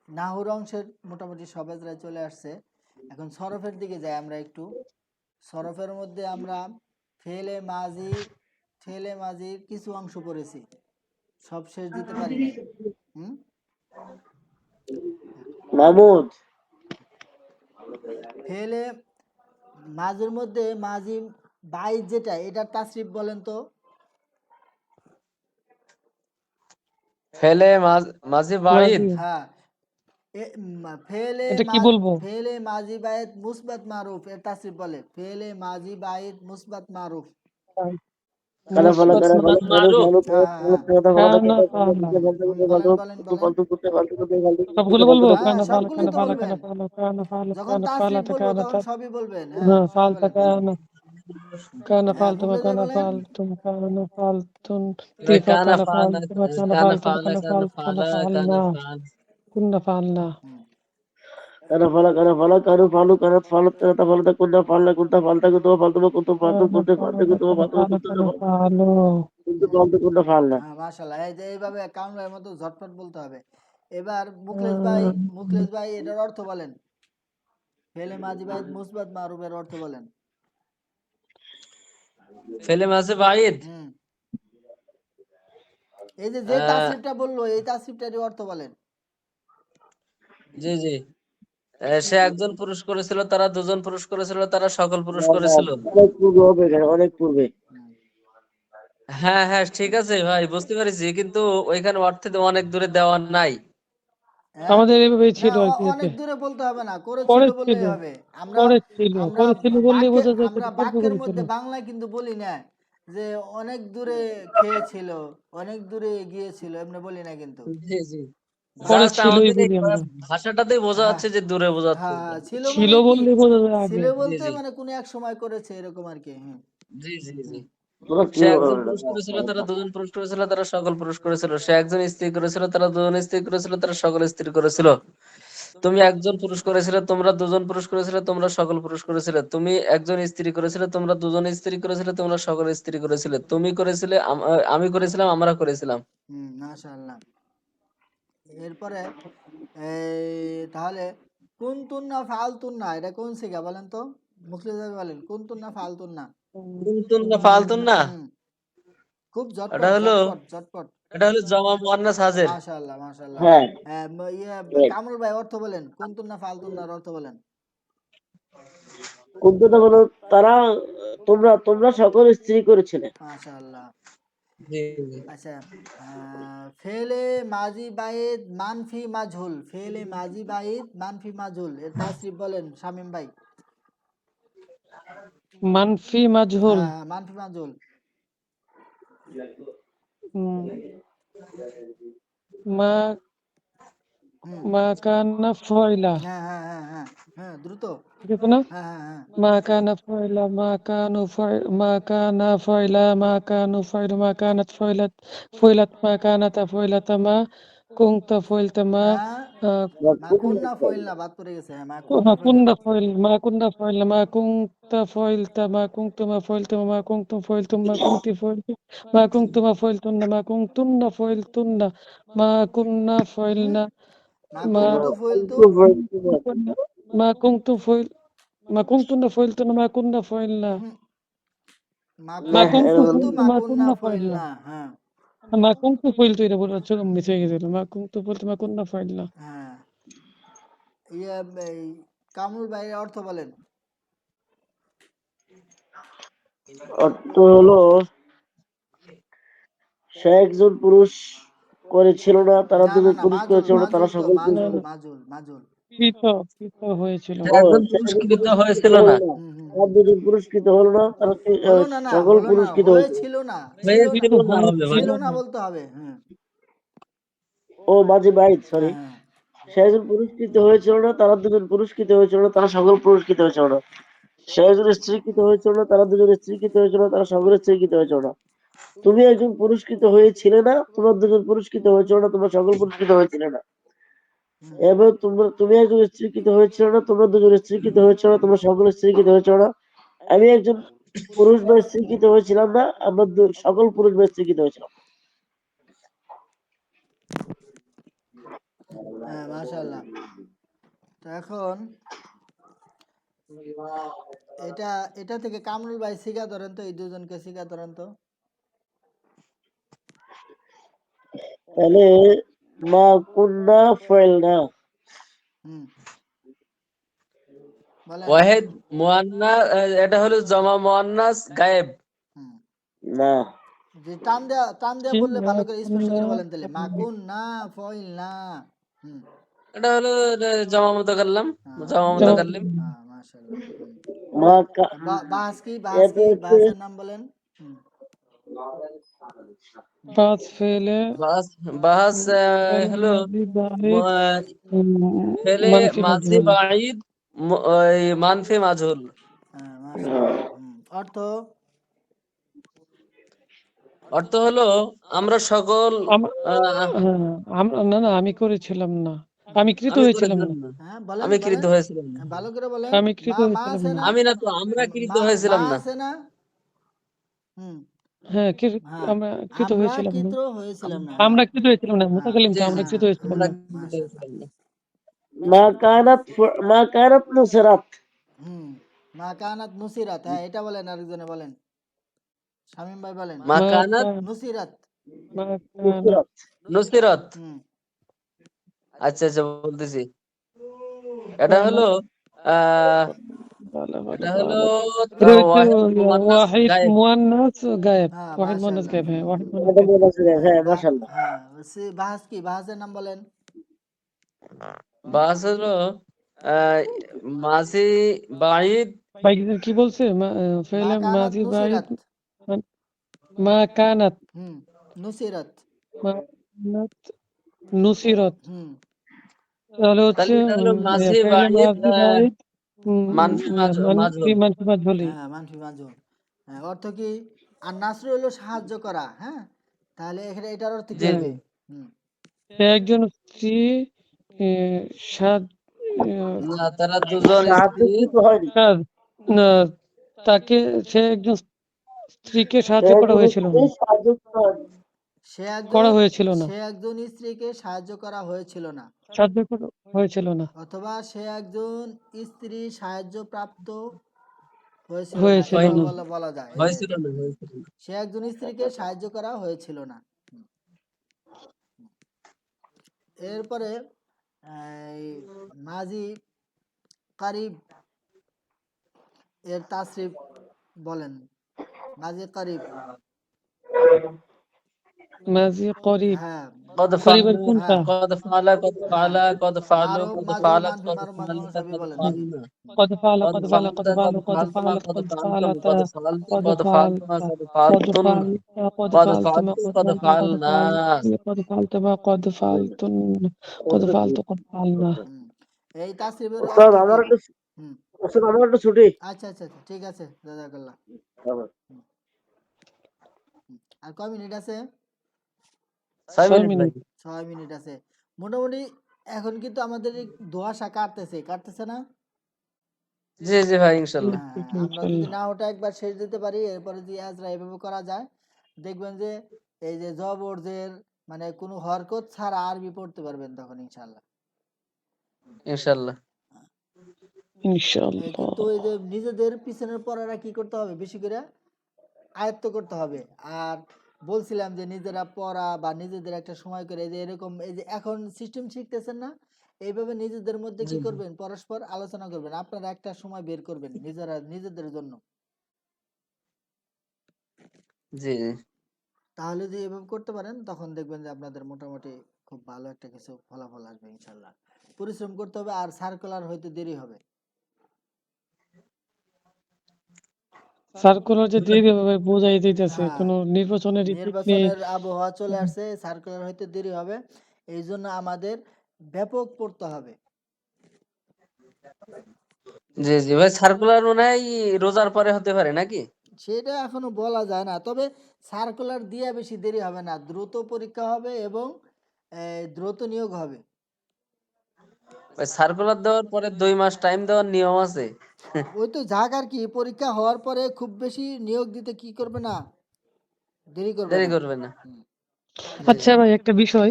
নাহুর অংশের মোটামুটি সব এজরায় চলে আসছে। এখন সরফের দিকে যাই আমরা একটু। সরফের মধ্যে আমরা ফেলে মাজি, ফেলে মাজির কিছু অংশ পড়েছি, সব শেষ দিতে পারি নাই। হুম, মাহমুদ, ফেলে মাঝের মধ্যে মাঝি বাইশ যেটা, এটার তাসরিফ বলেন তো। ফেলে মাঝি বাঈদ, মাজি, হ্যাঁ, ফেলে এটা কি বলবো, ফেলে মাজি বাইত মুসবাত মারুফ, এর তাসরিফ বলে ফেলে মাজি বাইত মুসবাত মারুফ। কানা ফালা মুসবাত কানা ফালা মুসবাত কানু মারুফ, ফালু মারুফ, হ্যাঁ, হ্যাঁ, কানা ফালা কানা কানা ফালা ফালা, কুত্তে ফালতু কুত্তে ফালতু বলেন কুত্তে বলেন। ফালতু কুত্তে ফালতু কুত্তে ফালতু সবগুলো কুত্তে বলবো, ফালতু। হ্যাঁ, কানা ফালা, সবগুলি কানা তো ফালা, বলবেন, কানা ফালা, কানা ফালা, যখন কানা ফালা, তাসরিফ বলবো কানা তখন ফালা, সবই বলবেন। হ্যাঁ, সবাই ফালতা, বলেন। কানা, কানা হ্যাঁ, ফালতুমা, মুখলেস ভাই কানা বলেন। ফালতুম, কানা ফালতুন, তিফা, কানা কানা ফানা, ফালতুমা, কানা কানা ফালতুমা, ফালা, কানা কানা ফাল, কানা ফালা, ফালনা, কানা ফাল, কুন্না ফালনা, হুম, কানা ফালা কানু ফালু কানা ফালু কানা ফালু কুন্না ফালনা কুন্তা ফালতা কুত্তে ফালতু কুত্তে ফালতু কানা কুত্তে ফালতু ফালা, কুত্তে কানা ফালতু ফালা, কুত্তে কানা ফালো। কুত্তে ফালতু কুন্না ফালনা। হ্যাঁ, মাশাআল্লাহ, এই যে এইভাবে কাউন্টের মতো ঝটপট বলতে হবে। এবার মুখলেস ভাই, মুখলেস ভাই এটার অর্থ বলেন, ফেলে মাজি বাইত মুসবাত মারুফের অর্থ বলেন। ফেলে মাঝি বাঈদ, হুম, এই যে যে তাসরিফটা বললো, এই তাসরিফটারই অর্থ বলেন। জি জি সে একজন পুরুষ করেছিল, তারা দুজন পুরুষ করেছিল, তারা সকল পুরুষ করেছিল। অনেক পূর্বে হবে এখানে, অনেক পূর্বে। হুম, হ্যাঁ হ্যাঁ ঠিক আছে ভাই, বুঝতে পেরেছি, কিন্তু ওইখানে অর্থে তো অনেক দূরে দেওয়া নাই। হ্যাঁ, আমাদের এভাবেই না, ছিল আর কি, অনেক দূরে বলতে হবে না, করেছিল করেছিল, বললেই হবে। আমরা করেছিল, আমরা করেছিল বললেই বাক্যে, বোঝা যায় আমরা সেটা পূর্বে বাক্যের করেছিল। মধ্যে বাংলায় কিন্তু বলি না যে অনেক দূরে খেয়েছিল, অনেক দূরে গিয়েছিল, এমনি বলি না কিন্তু। জি জি জাস্ট করেছিলই আমাদের এই বলি আমরা, ভাষাটাতেই বোঝা হ্যাঁ, যাচ্ছে যে দূরে বোঝাচ্ছে হ্যাঁ, এটা। ছিল ছিল মানে কি, বললেই বোঝা যায় ছিল আগে। জি বলতে জি মানে কোনো এক সময় করেছে এরকম আর কি। হুম, জি জি জি হুম, তোরা কি সে বলো একজন না? পুরুষ করেছিল, তারা দুজন পুরুষ করেছিল, তারা সকল পুরুষ করেছিল। সে একজন স্ত্রী করেছিল, তারা দুজন স্ত্রী করেছিল, তারা সকল স্ত্রী করেছিল। তুমি একজন পুরুষ করেছিলে, তোমরা দুজন পুরুষ করেছিলে, তোমরা সকল পুরুষ করেছিলে। তুমি একজন স্ত্রী করেছিলে, তোমরা দুজন স্ত্রী করেছিলে, তোমরা সকল স্ত্রী করেছিলে। তুমি করেছিলে, আমি করেছিলাম, আমরা করেছিলাম। মাশাআল্লাহ। এরপরে তাহলে কুনতুন্না ফালতুন্না এটা কোন সিগা বলেন তো? মুখলিস ভাই বলেন কুনতুন্না ফালতুন্না। কুনতুন্না ফালতুন্না, খুব এটা ঝটপট হলো ঝটপট ঝটপট। এটা হলো জমা মুয়ান্নাস হাজের। মাশাআল্লাহ মাশাআল্লাহ। হ্যাঁ, কামরুল ভাই অর্থ বলেন, কুনতুন্না ফালতুন্নার অর্থ বলেন। কুনতু হলো তারা, তোমরা সকল স্ত্রী করেছিলে। মাশাআল্লাহ। জি জি। আচ্ছা, ফেলে মাজি বাইদ মানফি মাজহুল, ফেলে মাজি বাইদ মানফি মাজহুল এর তাসরিফ বলেন শামিম ভাই। মানফি মাজহুল, মানফি মাজহুল। উম, মা হুম, মা কানা ফয়লা, হ্যাঁ হ্যাঁ হ্যাঁ হ্যাঁ হ্যাঁ, দ্রুত। ঠিক আছে না? হ্যাঁ হ্যাঁ হ্যাঁ মা কানা ফয়লা, মা কানা ফয়লা, মা কানু ফয়লা, মা কানাত ফয়লাত, ফয়লাত মা কানাতা ফয়লাতা, মা কুনতা ফয়লতা, মা হ্যাঁ। আহ, মা কুন্না ফইল না, বাদ পড়ে গেছে। হ্যাঁ, মা কুন্না হ্যাঁ, ফইল। কুনতা ফয়ল, মা কুনতা ফয়লা, মা কুনতা ফয়লতা, মা কুনতুমা ফয়লতুম, মা কুনতুম ফয়লতুম, মা কুনতি ফয়লতুম, মা কুনতুমা ফয়লতুন্না, মা কুনতুন্না ফয়লতুন্না, মা কুননা হুম, ফয়লনা, মা মা কুন্তু ফইলতু। মা কুনতু ফয়ল, মা কুনতুন্না ফয়লতুন্না, মা কুননা ফয়লনা, হুম, মা মা না, কুন্তু কুনতু এরকম ফইলতু ফয়লতু, মা মা কুন্না কুননা ফইল ফয়লনা, না। হ্যাঁ মা কুনতু ফয়লতু এটা বলে হচ্ছে মিস হয়ে গেছিল, মা কুনতু ফয়লতু, মা কুননা ফয়লনা। হ্যাঁ। ইয়ে এই কামরুল ভাইয়ের অর্থ বলেন। অর্থ হলো সে একজন পুরুষ করেছিল না, তারা না না দুজন না, পুরুষ মাজুল করেছিল না, তারা মাজুল তো সকল পুরুষ না মাজুল না, করেছিল। মাজুল মাজুল। কৃত কৃত হয়েছিল। সে ও, একজন সে একজন পুরস্কৃত পুরস্কৃত হয়েছিল হলো না, না, হুম হুম আর হুম। দুজন পুরস্কৃত হলো না, তারা হলো না না, সকল হলো না, পুরস্কৃত হয়েছিল। হয়েছিল না, ছিল না, হয়েছিল না হবে ভাই। ছিল হয়েছিল না না। বলতে হবে। হ্যাঁ ও মাঝি বাইদ, সরি। হ্যাঁ হ্যাঁ। সে একজন পুরস্কৃত হয়েছিল না, তারা দুজন পুরস্কৃত হয়েছিল না, তারা সকল পুরস্কৃত হয়েছিল না। সে একজন স্ত্রীকৃত হয়েছিল না, তারা দুজন স্ত্রীকৃত হয়েছিল না, তারা সকলে স্ত্রীকৃত হয়েছিল না। তুমি একজন পুরস্কৃত হয়েছিলে না, তোমার দুজন পুরস্কৃত হয়েছিল না, তোমরা সকল পুরস্কৃত হয়েছিলে না। হুম এবং তুমি একজন স্ত্রীকৃত হয়েছিল না, তোমরা দুজন স্ত্রীকৃত হয়েছিল না, তোমরা সকলে স্ত্রীকৃত হয়েছিল না। আমি একজন পুরুষ বা স্ত্রীকৃত হয়েছিলাম না, আমরা সকল পুরুষ বা স্ত্রীকৃত হয়েছিলাম। হ্যাঁ, মাশাআল্লাহ। তো এখন এটা এটা থেকে কামরুল ভাই শিখা ধরেন তো, এই দুজনকে শিখা ধরেন তো। তাহলে মা কুন্না ফেল না। হুম, বলেন। ওয়াহেদ মুয়ান্নাস, এটা হলো জমা মুয়ান্নাস গায়েব। হুম, না, যে টান দেয়া কি বললে মা ভালো করে স্পষ্ট কুননা করে বলেন তাহলে। মা ফয়লা, কুন না ফইল না। হুম, এটা হলো জমা মুতাকাল্লাম, জমা হ্যাঁ জবাব মুতাকাল্লিম। হ্যাঁ, মাশাআল্লাহ। হুম। মা বাহাস কি, বাহাস এটা কি, হচ্ছে বাহাসের নাম বলেন। হুম হুম। পাঁচ ফেলে বাস বাস ফেলে হলো মাঝি বাহিদ, ফেলে মানফি মাঝি মাজহুল। বাঈদ, ওই মানফি মাজহুল। হ্যাঁ, মাশাআল্লাহ। অর্থ। অর্থ হলো আমরা সকল, আম- আহ, হ্যাঁ, না না, আমি করেছিলাম না, আমি কৃত আমি হয়েছিলাম করেছিলাম না, না, হ্যাঁ বলেন আমি কৃত বলেন। হয়েছিলাম না, হ্যাঁ, ভালো করে বলেন। আমি কৃত মা মা হয়েছিলাম আছে না। না? আমি না তো, আমরা কৃত মা হয়েছিলাম না। আছে না? হুম। হ্যাঁ, হ্যাঁ, আমরা কৃত আমরা হয়েছিলাম না। কিত্র হয়েছিলাম আম- না। হ্যাঁ আমরা কৃত হয়েছিলাম না, হ্যাঁ, মুতাকাল্লিম জি তো, জি, আমরা হ্যাঁ কৃত হয়েছিলাম আমরা না। কৃত মাশাআল্লাহ। হয়েছিলাম না। মা কানাত নুসরাত। হুম, মা কানাত নুসিরাত। হ্যাঁ, এটা বলেন, আরেকজনে বলেন। শামীম ভাই বলেন। মা মাকানাত কান নুসিরাত। মা কানাত, নুসরাত। নুসিরত। হুম আচ্ছা আচ্ছা, বলতেছি। এটা বলো হলো আহ বলো বলো এটা হলো বলো। এটা হচ্ছে ওয়াহিদ মুয়ান্নাস ওয়াহিদ গায়েব। মুয়ান্নাস গায়েব, হ্যাঁ, ওয়াহিদ মুয়ান্নাস মাশাআল্লাহ। গায়েব, হ্যাঁ ওয়াহিদ মুয়ান্নাস এটা গায়েব। মনে আছে, হ্যাঁ হ্যাঁ, মাশাআল্লাহ। হ্যাঁ, বাহাস কি, বাহাসের নাম বলেন। বাস হলো আহ মাঝি বাঈদ, ভাই কি বলছে? মা ফেলে কানাত মাঝি বাহিদ, নুসিরাত। মা কানাত, হুম, নুসিরাত। মা কানাত নুসিরত, হুম তাহলে হচ্ছে তাহলে এটা হলো মাঝি ফেলে বাঈদ, মাঝি বাহিদ, মানফি মানফি মাজহুল। মানফি মাজহুলি। হ্যাঁ, মানফি মাজুল। হ্যাঁ, অর্থ কি? আর নাসরু হলো সাহায্য করা। হ্যাঁ, তাহলে এখানে এটার অর্থ কি জি হ্যাঁ, হবে? জি। হুম সে একজন স্ত্রী, এ, সাত না, তারা দুজন সাহায্য স্ত্রী। কিন্তু হয়নি। সাহায্য- না, তাকে সে একজন স্ত্রীকে সে সাহায্য করা একজন হয়েছিল স্ত্রী না, সাহায্য করা হয়নি। করা হয়েছিল না, সে একজন স্ত্রীকে সাহায্য করা হয়েছিল না, সাহায্য করা হয়েছিল না, অথবা সে একজন স্ত্রী সাহায্য প্রাপ্ত হয়েছিল না, হয়েছিল হয়- এটাও না। বলা যায়। হয়েছিল না, হয়েছিল না। সে একজন স্ত্রীকে সাহায্য করা হয়েছিল না। এরপরে এই মাজি কারিব এর তাসরিফ বলেন। মাজি কারিব, মাজি করিব, হ্যাঁ قد করিবের فعل কোনটা? হ্যাঁ قد فعل قد হ্যাঁ فعل قد فعلوا মারুফ قد মাজরুর فعلت মানফি قد মারুফ মাজরুর فعلت সবই قد বলেন নাকি? فعلنا قد فعل قد قد فعل فعلت قد قد فعل قد فعلتما فعلت قد قد فعلتم فعلت قد فعلت قد قد فعلتما فعلت قد قد فعلتن فعلت قد قد فعلت ما فعلت قد قد فعلت قد فعلنا فعلت قد فعلت ما قد فعلتن قد فعلت قد فعلنا। হুম। এই তাসরিফের ওস্তাদ অর্থ কি? আমার একটু হুম, ওস্তাদ আমার একটু ছুটি। আচ্ছা আচ্ছা আচ্ছা, ঠিক আছে, জাযাকাল্লাহ। আবার। আর কয় মিনিট আছে? 6 6 মিনিট ভাই। মিনিট। 6 মিনিট আছে মোটামুটি। এখন কিন্তু আমাদের এই দোয়াশা কাটতেছে না? জি জি ভাই, ইনশাল্লাহ। হ্যাঁ, আমরা যদি ইনশাআল্লাহ। না ওটা একবার শেষ দিতে পারি, এরপরে যদি আজরা এভাবে করা যায়, দেখবেন যে এই যে জবরদের মানে কোনো হরকত ছাড়া আরবি পড়তে পারবেন তখন ইনশাল্লাহ। ইনশাল্লাহ। কিন্তু ইনশাআল্লাহ। এই যে নিজেদের পিছনের পড়াটা কি করতে হবে, বেশি করে আয়ত্ত করতে হবে। আর বলছিলাম যে নিজেরা পড়া বা নিজেদের একটা সময় করে, এই যে এরকম এই যে এখন সিস্টেম শিখতেছেন না, এইভাবে নিজেদের মধ্যে জি কি করবেন, পরস্পর আলোচনা করবেন, আপনারা একটা সময় বের করবেন নিজেদের জন্য। জি জি। তাহলে যদি এভাবে করতে পারেন, তখন দেখবেন যে আপনাদের মোটামুটি খুব ভালো একটা কিছু ফলাফল আসবে ইনশাল্লাহ। পরিশ্রম করতে হবে, আর সার্কুলার হইতে দেরি হবে। সার্কুলার যে দিয়ে দেবে ভাই বোঝাই দিতেছে হ্যাঁ, কোনো নির্বাচনের ঠিক নেই। নির্বাচনের আবহাওয়া চলে আসছে, সার্কুলার হইতে দেরি হবে। এই জন্য আমাদের ব্যাপক পড়তে হবে। জি জি ভাই, সার্কুলার মনে হয় রোজার পরে হতে পারে নাকি? সেটা এখনো বলা যায় না, তবে সার্কুলার দিয়ে বেশি দেরি হবে না, দ্রুত পরীক্ষা হবে এবং দ্রুত নিয়োগ হবে। ভাই সার্কুলার দেওয়ার পরে 2 মাস টাইম দেওয়ার নিয়ম আছে। ওই তো যাক আর কি, পরীক্ষা হওয়ার পরে খুব বেশি নিয়োগ দিতে কি করবে না, দেরি করবে দেরি না। করবে না। হুম। জি আচ্ছা ভাই, একটা বিষয়,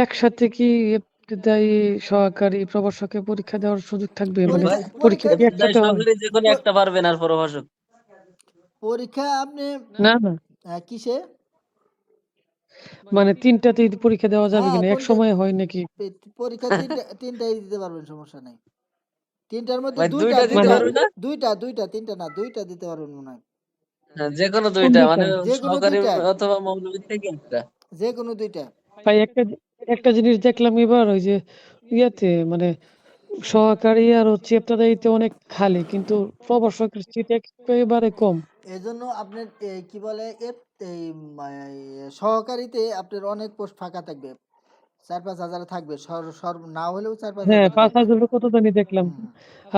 একসাথে কি ইবতেদায়ী, সহকারী, প্রভাষকের পরীক্ষা দেওয়ার সুযোগ থাকবে? মানে ভাই, পরীক্ষা পরীক্ষা কি ইবতেদায়ী একসাথে হয়? সহকারী যে কোনো একটা পারবেন, আর প্রভাষক। পরীক্ষা আপনি না না, কিসে, মানে তিনটাতেই পরীক্ষা দেওয়া যাবে হ্যাঁ কিনা, এক কোনটা, সময়ে হয় নাকি? পরীক্ষা তিনটাই দিতে পারবেন, সমস্যা নেই। তিনটার মধ্যে ভাই দুইটা দুইটা দিতে দুইটা মানে পারবে না? দুইটা, তিনটা না, দুইটা দিতে পারবেন মনে হয়। হ্যাঁ, যে কোনো কোন দুইটা, দুইটা? মানে যে কোনো সহকারী দুইটা, অথবা মৌলবী থেকে একটা। যে কোনো দুইটা। ভাই একটা একটা জিনিস দেখলাম এবার, ওই যে ইয়াতে মানে সহকারী আর হচ্ছে ইবতেদায়ীতে অনেক খালি, কিন্তু প্রভাষকের সিট একেবারে কম। এজন্য আপনার কি বলে এই সহকারীতে আপনার অনেক পোস্ট ফাঁকা থাকবে, 4-5 হাজার থাকবে, না হলেও চার পাঁচ হ্যাঁ, হাজার পাঁচ থাকবে। হাজার কত জানি দেখলাম। হুম হুম।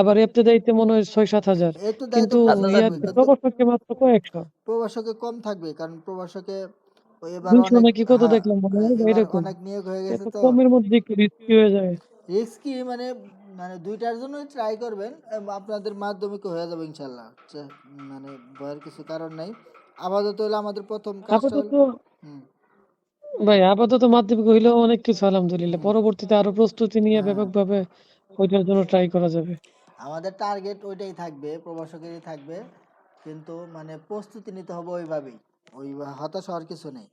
আবার ইবতেদায়ীতে মনে হয় 6-7 হাজার, একটু দায়িত্ব কিন্তু কম আচ্ছা, থাকবে, ইয়াতে কিন্তু প্রভাষকে মাত্র কয়েকশো, প্রবাসকে কম থাকবে, কারণ প্রবাসকে এবার 200 অনেক, নাকি কত হ্যাঁ, দেখলাম মনে হয় বা এবার এরকম। অনেক নিয়োগ হয়ে গেছে এত তো। কমের মধ্যে একটু রিস্কি হয়ে যায়। রিস্কি মানে, দুইটার জন্য ট্রাই করবেন, আপনাদের মাধ্যমিক হয়ে যাবে ইনশাল্লাহ। মানে ভয়ের কিছু কারণ নাই। আপাতত হলো আমাদের প্রথম কাজটা হল। আপাতত হুম ভাই, আপাতত মাধ্যমিক হইলেও অনেক কিছু আলহামদুলিল্লাহ, হুম। পরবর্তীতে আরো প্রস্তুতি নিয়ে হ্যাঁ, ব্যাপকভাবে ওইটার জন্য ট্রাই করা যাবে। আমাদের টার্গেট ওইটাই থাকবে, প্রবাসকেরই থাকবে, কিন্তু মানে প্রস্তুতি নিতে হবে ওইভাবেই, ওই হতাশ হওয়ার কিছু নেই।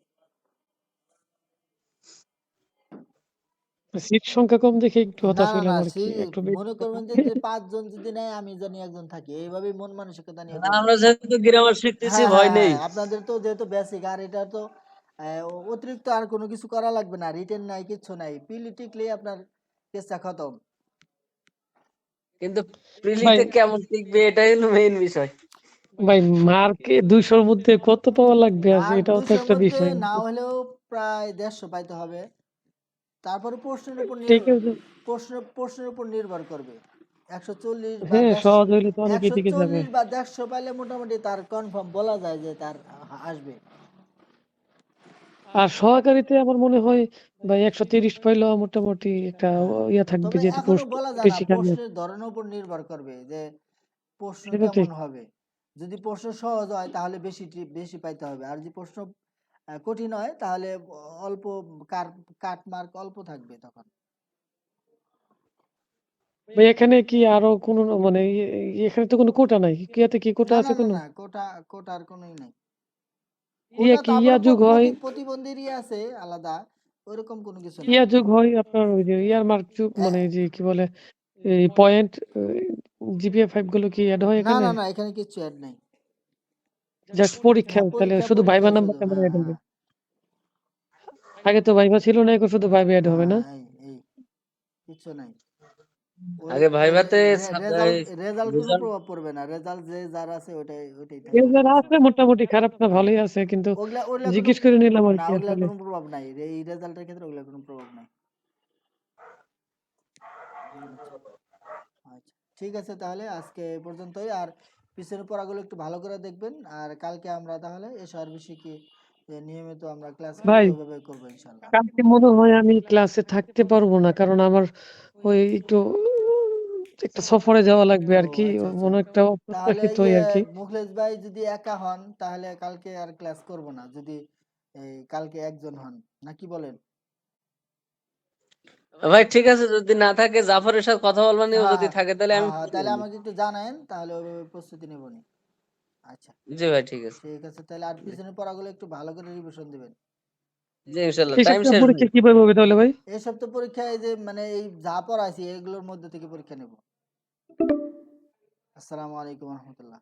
সিট সংখ্যা কম দেখে একটু না হতাশ না না, হইলাম আর কি, সেই একটু মনে করবেন যে যে 5 জন যদি নেয়, আমি জানি একজন থাকি, এইভাবেই মন মানসিকতা নিয়ে পড়বেন। আমরা যেহেতু গ্রামার শিখতেছি, হ্যাঁ হ্যাঁ ভয় নেই। হ্যাঁ, আপনাদের তো যেহেতু বেসিক, আর এটা তো অতিরিক্ত আর কোনো কিছু করা লাগবে না, রিটেন নাই, কিচ্ছু নাই, পিলি টিকলে আপনার কেসটা খতম। কিন্তু ভাই প্রিলিতে কেমন টিকবে, এটাই হলো মেইন বিষয়। ভাই মার্কে 200-র মধ্যে কত পাওয়া লাগবে, আছে মার্ক এটাও তো 200-র একটা মধ্যে বিষয়। না হলেও প্রায় 150 পাইতে হবে। তারপরে প্রশ্নের উপর ঠিক আছে। প্রশ্নের উপর নির্ভর করবে। 140 বা হ্যাঁ, 150, সহজ হইলে তো অনেকেই টিকে যাবে। 140 বা 150 পাইলে মোটামুটি তার কনফার্ম বলা যায় যে তার আসবে। আর সহকারীতে আমার মনে হয় ভাই 130 পাইলেও মোটামুটি একটা হ্যাঁ ইয়া থাকবে তবে যে এখনো পোস্ট বলা যায় না, বেশি খালি প্রশ্নের ধরনের উপর নির্ভর করবে যে প্রশ্ন এটা ঠিক। কেমন হবে। যদি প্রশ্ন সহজ হয় তাহলে বেশি পাইতে হবে, আর যদি প্রশ্ন কঠিন হয় তাহলে অল্প কাট মার্ক অল্প থাকবে তখন। ভাই এখানে কি আরো কোনো মানে এখানে তো কোনো কোটা নাই, কিয়াতে কি কোটা না আছে না না কোনো? না কোটার কোনোই নাই। ইয়া কোটা কি তারপরে ইয়া যুগ হয়, প্রতিবন্ধীর আছে আলাদা, ওইরকম কোনো কিছু নাই। ইয়া যুগ হয় আপনার ওই যে ইয়ার মার্ক যুগ মানে যে কি বলে এই পয়েন্ট জিপিএ 5 গুলো কি অ্যাড হয় না এখানে? না না এখানে কিছু অ্যাড নাই। জাস্ট পরীক্ষা, হ্যাঁ তাহলে শুধু ভাইবা পরীক্ষায় শুধু, নাম্বারটা মানে হ্যাঁ অ্যাড হবে। হ্যাঁ আগে তো ভাইবা ছিল না, এখন শুধু ভাইবা অ্যাড হবে না? এই এই কিছু নাই। ওই আগে ভাইভাতে রেজাল্ট কোনো দুজন প্রভাব পড়বে না, রেজাল্ট যে যার আছে ওইটাই এর থাকবে। যারা আছে মোটামুটি খারাপ না ভালোই আছে, কিন্তু ওগুলা কোনো, জিজ্ঞেস করে নিলাম আর না কি ওগুলার আসলে। কোনো প্রভাব নাই, এই রেজাল্টের ক্ষেত্রে ওগুলার কোনো প্রভাব নাই। আচ্ছা ঠিক আছে, তাহলে আজকে এই পর্যন্তই। আর পিছনের পড়াগুলো একটু ভালো করে দেখবেন, আর কালকে আমরা তাহলে এই বিষয়ে কি যে নিয়মিত আমরা ক্লাস করি ভাই ওইভাবে করবো ইনশাল্লাহ। কালকে মনে হয় আমি ক্লাসে থাকতে পারবো না, কারণ আমার ওই একটু একটা সফরে যাওয়া লাগবে ও আর কি, আচ্ছা আচ্ছা, কোনো একটা তাহলে অপ্রত্যাশিত আর কি। মুখলেস ভাই যদি একা হন তাহলে কালকে আর ক্লাস করব না, যদি এই কালকে একজন হন, নাকি বলেন? ভাই ঠিক আছে, যদি না থাকে জাফরের সাথে কথা বলবেন, ও হ্যাঁ যদি থাকে তাহলে হ্যাঁ আমি হ্যাঁ করে তাহলে দেবো। আমাকে একটু জানায়েন, তাহলে ওইভাবে প্রস্তুতি নেব নি। আচ্ছা জি ভাই ঠিক আছে। ঠিক আছে, তাহলে আর পিছনের পড়াগুলো একটু ভালো করে রিভিশন দিবেন। জি ইনশাল্লাহ, এই টাইম সপ্তাহে শেষ ভাই। পরীক্ষা কিভাবে হবে তাহলে ভাই? এই সপ্তাহ পরীক্ষায় যে মানে এই যা পড়াইছি এগুলোর মধ্যে থেকে পরীক্ষা নেব। আসসালামু আলাইকুম রহমতুল্লাহ।